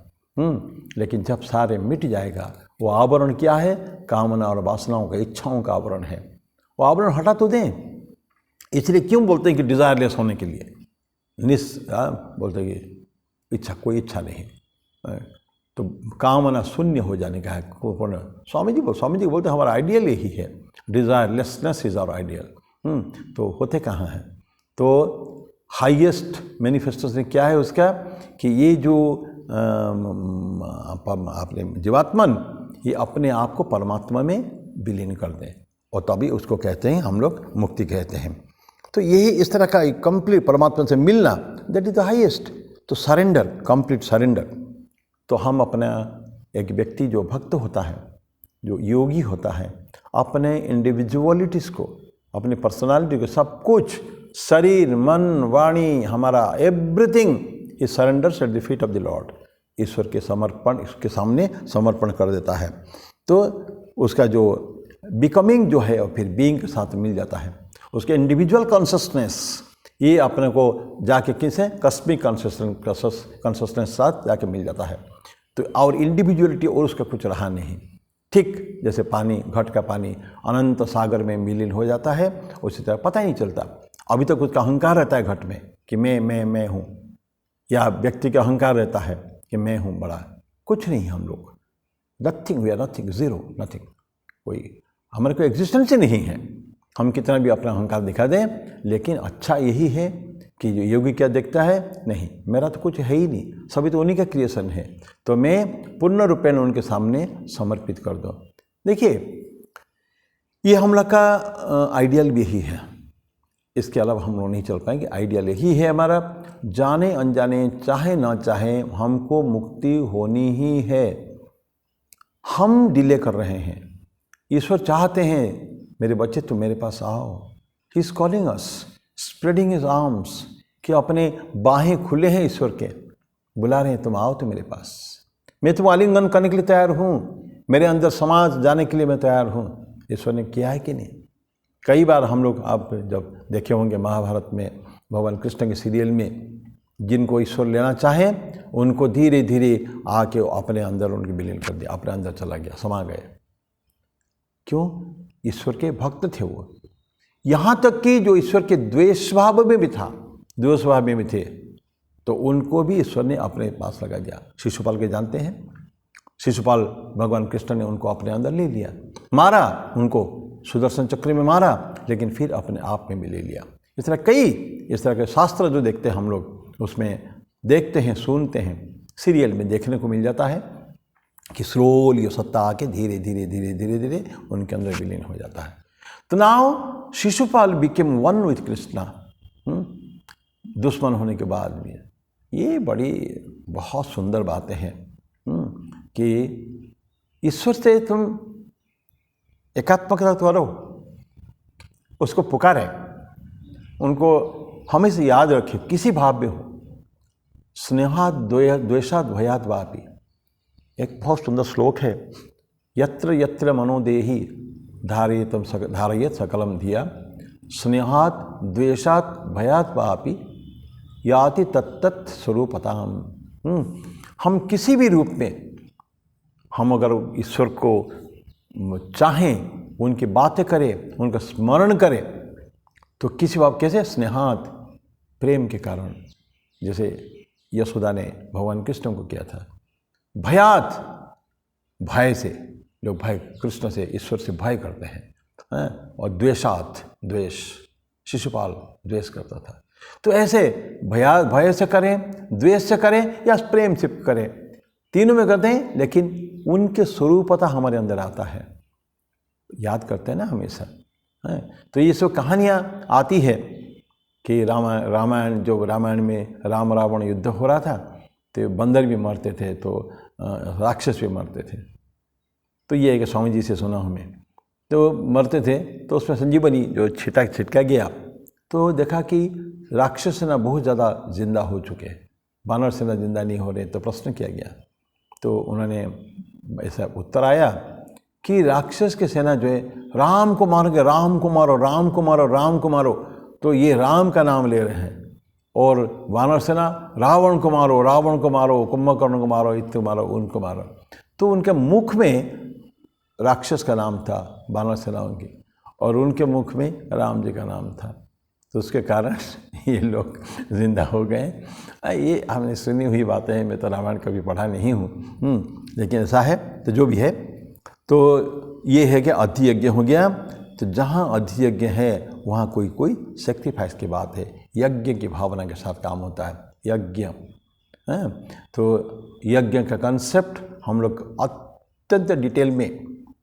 [SPEAKER 1] लेकिन जब सारे मिट जाएगा, वो आवरण क्या है? कामना और वासनाओं का, इच्छाओं का आवरण है। वो आवरण हटा तो दें। इसलिए क्यों बोलते हैं कि डिज़ायरलेस होने के लिए बोलते हैं कि इच्छा, कोई इच्छा नहीं, तो कामना शून्य हो जाने का है। स्वामी जी बोलते हैं हमारा आइडियल यही है, डिज़ायरलेसनेस इज आवर आइडियल। तो होते कहाँ हैं? तो हाईएस्ट मैनिफेस्टेशन क्या है उसका कि ये जो अपने जीवात्मन, ये अपने आप को परमात्मा में विलीन कर दें, और तभी उसको कहते हैं हम लोग मुक्ति कहते हैं। तो यही इस तरह का कंप्लीट परमात्मा से मिलना, दैट इज द हाईएस्ट। तो सरेंडर, कंप्लीट सरेंडर। तो हम अपना, एक व्यक्ति जो भक्त होता है, जो योगी होता है, अपने इंडिविजुअलिटीज़ को, अपनी पर्सनालिटी को, सब कुछ, शरीर, मन, वाणी, हमारा everything is surrenders at the feet of the lord, ईश्वर के समर्पण, इसके सामने समर्पण कर देता है। तो उसका जो बिकमिंग जो है, और फिर बीइंग के साथ मिल जाता है। उसके इंडिविजुअल कॉन्शसनेस, ये अपने को जाके किसे कस्मिक कॉन्शसनेस साथ जाके मिल जाता है। तो और इंडिविजुअलिटी और उसका कुछ रहा नहीं। ठीक जैसे पानी, घट का पानी अनंत सागर में विलीन हो जाता है, उसी तरह पता ही नहीं चलता। अभी तक उसका अहंकार रहता है घट में कि मैं हूँ, या व्यक्ति का अहंकार रहता है कि मैं हूँ बड़ा। कुछ नहीं, हम लोग nothing, we are nothing, zero, nothing. कोई हमारे को एग्जिस्टेंस ही नहीं है। हम कितना भी अपना अहंकार दिखा दें, लेकिन अच्छा यही है कि जो योगी क्या देखता है, नहीं मेरा तो कुछ है ही नहीं, सभी तो उन्हीं का क्रिएशन है, तो मैं पूर्ण रूपेण उनके सामने समर्पित कर दो। देखिए, ये हम लोग का आइडियल भी यही है, इसके अलावा हम लोग नहीं चल पाएंगे। आइडियल यही है हमारा, जाने अनजाने, चाहे ना चाहे, हमको मुक्ति होनी ही है। हम डिले कर रहे हैं। ईश्वर चाहते हैं मेरे बच्चे तुम मेरे पास आओ। He is calling us, spreading his arms, कि अपने बाहें खुले हैं ईश्वर के, बुला रहे हैं तुम आओ तो मेरे पास। मैं तुम आलिंगन करने के लिए तैयार हूँ, मेरे अंदर समाज जाने के लिए मैं तैयार हूँ। ईश्वर ने किया है कि नहीं? कई बार हम लोग, आप जब देखे होंगे महाभारत में, भगवान कृष्ण के सीरियल में, जिनको ईश्वर लेना चाहे उनको धीरे धीरे आके अपने अंदर उनकी विलीन कर दिया, अपने अंदर चला गया, समा गए। क्यों? ईश्वर के भक्त थे वो। यहाँ तक कि जो ईश्वर के द्वेष भाव में भी था, द्वेष भाव में भी थे, तो उनको भी ईश्वर ने अपने पास लगा दिया। शिशुपाल के जानते हैं, शिशुपाल भगवान कृष्ण ने उनको अपने अंदर ले लिया, मारा उनको, सुदर्शन चक्र में मारा, लेकिन फिर अपने आप में भी ले लिया। इस तरह कई इस तरह के शास्त्र जो देखते हैं हम लोग, उसमें देखते हैं, सुनते हैं, सीरियल में देखने को मिल जाता है कि स्लोली ये सत्ता आके धीरे धीरे धीरे धीरे धीरे उनके अंदर विलीन हो जाता है। तो now Shishupal became one with Krishna, दुश्मन होने के बाद भी। ये बड़ी बहुत सुंदर बातें हैं कि ईश्वर से तुम एकात्मकता करो, उसको पुकारे, उनको हमेशा याद रखे, किसी भाव में हो। स्नेहाद द्वेषाद भयाद वापी, एक बहुत सुंदर श्लोक है, यत्र यत्र मनोदेही धारयेत सकलम धिया, स्नेहात द्वेषात भयात वापि याति तत्तत् स्वरूपताम। हम किसी भी रूप में हम अगर ईश्वर को चाहें, उनकी बातें करें, उनका स्मरण करें, तो किसी बात कैसे स्नेहात प्रेम के कारण, जैसे यशोदा ने भगवान कृष्ण को किया था। भयात भय से, लोग भय कृष्ण से, ईश्वर से भय करते हैं, और द्वेषात द्वेष, शिशुपाल द्वेष करता था। तो ऐसे भय से करें, द्वेष से करें या प्रेम से करें, तीनों में करते हैं, लेकिन उनके स्वरूपता हमारे अंदर आता है, याद करते हैं ना हमेशा। तो ये सब कहानियाँ आती है कि रामायण, जो रामायण में राम रावण युद्ध हो रहा था, तो बंदर भी मरते थे, तो राक्षस भी मरते थे। तो ये है कि स्वामी जी से सुना हमें, तो मरते थे, तो उसमें संजीवनी जो छिटका गया, तो देखा कि राक्षस सेना बहुत ज़्यादा जिंदा हो चुके, वानर सेना जिंदा नहीं हो रहे। तो प्रश्न किया गया, तो उन्होंने ऐसा उत्तर आया कि राक्षस की सेना जो है राम को मारोगे, राम को मारो, राम को मारो, राम को मारो, तो ये राम का नाम ले रहे हैं। और वानर सेना रावण को मारो, रावण को मारो, कुंभकर्ण को मारो, इत्यादि मारो, उनको मारो। तो उनके मुख में राक्षस का नाम था, वानर सेनाओं की, और उनके मुख में राम जी का नाम था। तो उसके कारण ये लोग जिंदा हो गए। ये हमने सुनी हुई बातें हैं, मैं तो रामायण कभी पढ़ा नहीं हूँ, लेकिन ऐसा है। तो जो भी है, तो ये है कि अधियज्ञ हो गया। तो जहाँ अधियज्ञ है वहाँ कोई सेक्रीफाइस की बात है, यज्ञ की भावना के साथ काम होता है, यज्ञ है। तो यज्ञ का कंसेप्ट हम लोग अत्यंत डिटेल में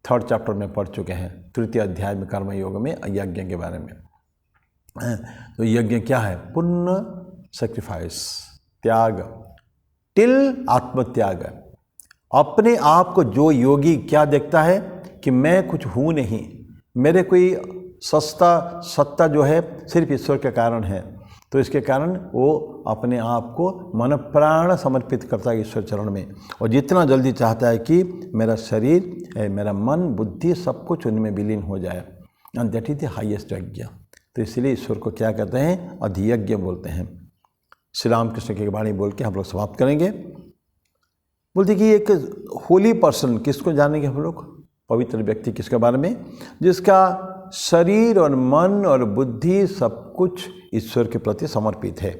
[SPEAKER 1] 3rd चैप्टर में पढ़ चुके हैं, 3य अध्याय में कर्मयोग में यज्ञ के बारे में। तो यज्ञ क्या है? पुण्य, सेक्रीफाइस, त्याग, टिल आत्मत्याग। अपने आप को जो योगी क्या देखता है कि मैं कुछ हूँ नहीं, मेरे कोई सत्ता जो है सिर्फ ईश्वर के कारण है, तो इसके कारण वो अपने आप को मन प्राण समर्पित करता है ईश्वर चरण में, और जितना जल्दी चाहता है कि मेरा शरीर, मेरा मन, बुद्धि सब कुछ उनमें विलीन हो जाए। And that is the highest यज्ञ। तो इसलिए ईश्वर को क्या कहते हैं? अधियज्ञ बोलते हैं। श्री रामकृष्ण की वाणी बोल के हम लोग समाप्त करेंगे। बोलते कि एक होली पर्सन, किसको जानेंगे हम लोग? पवित्र व्यक्ति किसके बारे में? जिसका शरीर और मन और बुद्धि सब कुछ ईश्वर के प्रति समर्पित है।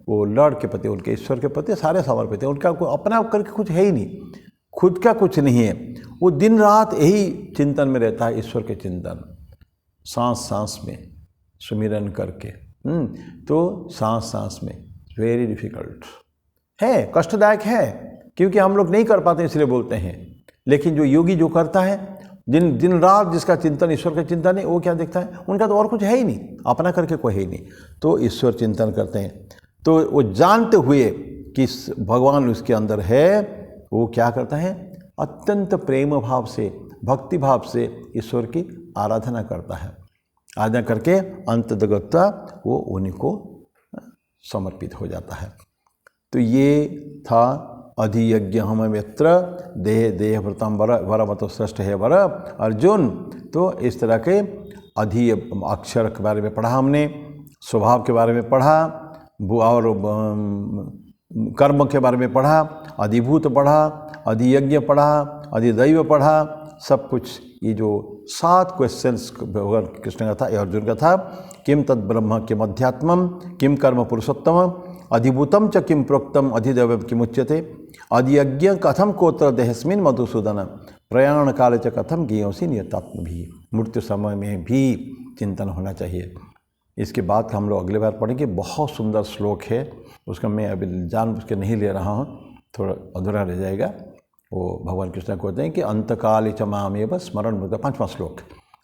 [SPEAKER 1] वो लॉर्ड के प्रति, उनके ईश्वर के प्रति सारे समर्पित है। उनका कोई अपना करके कुछ है ही नहीं, खुद का कुछ नहीं है। वो दिन रात यही चिंतन में रहता है, ईश्वर के चिंतन, सांस सांस में सुमिरन करके। तो सांस सांस में वेरी डिफिकल्ट है, कष्टदायक है, क्योंकि हम लोग नहीं कर पाते इसलिए बोलते हैं। लेकिन जो योगी जो करता है, दिन रात जिसका चिंतन ईश्वर का चिंतन है, वो क्या देखता है? उनका तो और कुछ है ही नहीं, अपना करके कोई है ही नहीं, तो ईश्वर चिंतन करते हैं। तो वो जानते हुए कि भगवान उसके अंदर है, वो क्या करता है? अत्यंत प्रेम भाव से, भक्ति भाव से ईश्वर की आराधना करता है। आराधना करके अंततगत वो उन्हीं को समर्पित हो जाता है। तो ये था अधियज्ञ हम यत्र देह व्रतम वरमत श्रेष्ठ है वर अर्जुन। तो इस तरह के अधि अक्षर के बारे में पढ़ा हमने, स्वभाव के बारे में पढ़ा, और कर्म के बारे में पढ़ा, अधिभूत पढ़ा, अधियज्ञ पढ़ा, अधिदैव पढ़ा, सब कुछ। ये जो 7 क्वेश्चंस भगवान कृष्ण का था, ये अर्जुन का था। किम तद ब्रह्म किम अध्यात्मम किम कर्म पुरुषोत्तम अधिभूतम च किम प्रोक्तम अधिदैव किमुच्यते अधियज्ञ कथम कोत्र देहस्मिन् मधुसूदन प्रयाण काले च कथम ज्ञेयोसि नियतात्म भी। मृत्यु समय में भी चिंतन होना चाहिए। इसके बाद हम लोग अगले बार पढ़ेंगे। बहुत सुंदर श्लोक है, उसका मैं अभी जानबूझ के नहीं ले रहा हूँ, थोड़ा अधूरा रह जाएगा। वो भगवान कृष्ण कहते हैं कि अंतकाले च मामेव स्मरण मुक्ता, 5वां श्लोक,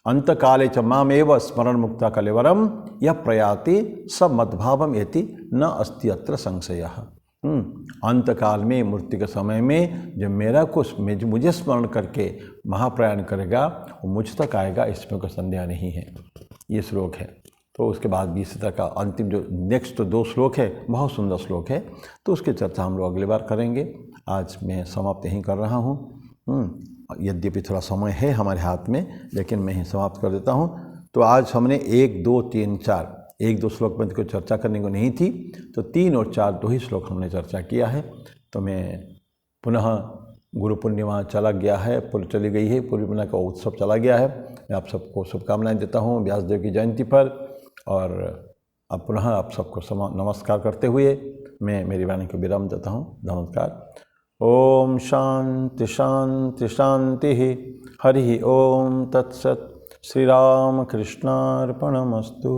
[SPEAKER 1] अंतकाले च मामेव स्मरण मुक्ता कलेवरम यह प्रयाति स मद्भावम एति न अस्ति अत्र संशयः। अंतकाल में, मृत्यु के समय में जो मेरा कुछ मुझे स्मरण करके महाप्रयाण करेगा वो मुझ तक आएगा, इसमें कोई संदेह नहीं है। ये श्लोक है। तो उसके बाद 20 तक का अंतिम जो नेक्स्ट 2 श्लोक है, बहुत सुंदर श्लोक है, तो उसकी चर्चा हम लोग अगली बार करेंगे। आज मैं समाप्त यहीं कर रहा हूँ। यद्यपि थोड़ा समय है हमारे हाथ में, लेकिन मैं ही समाप्त कर देता हूँ। तो आज हमने 1, 2, 3, 4 1-2 श्लोक में कोई चर्चा करने को नहीं थी, तो 3 और 4 2 ही श्लोक हमने चर्चा किया है। तो मैं पुनः गुरु पूर्णिमा चला गया है, चली गई है, पूर्व पूर्णिमा का उत्सव चला गया है। मैं आप सबको शुभकामनाएं देता हूँ व्यासदेव की जयंती पर। और अब पुनः आप सबको नमस्कार करते हुए मैं मेरी वाणी को विराम देता हूँ। नमस्कार। ओम शांति शांति शांति। हरि ओम तत्सत। श्री राम कृष्णार्पणमस्तु।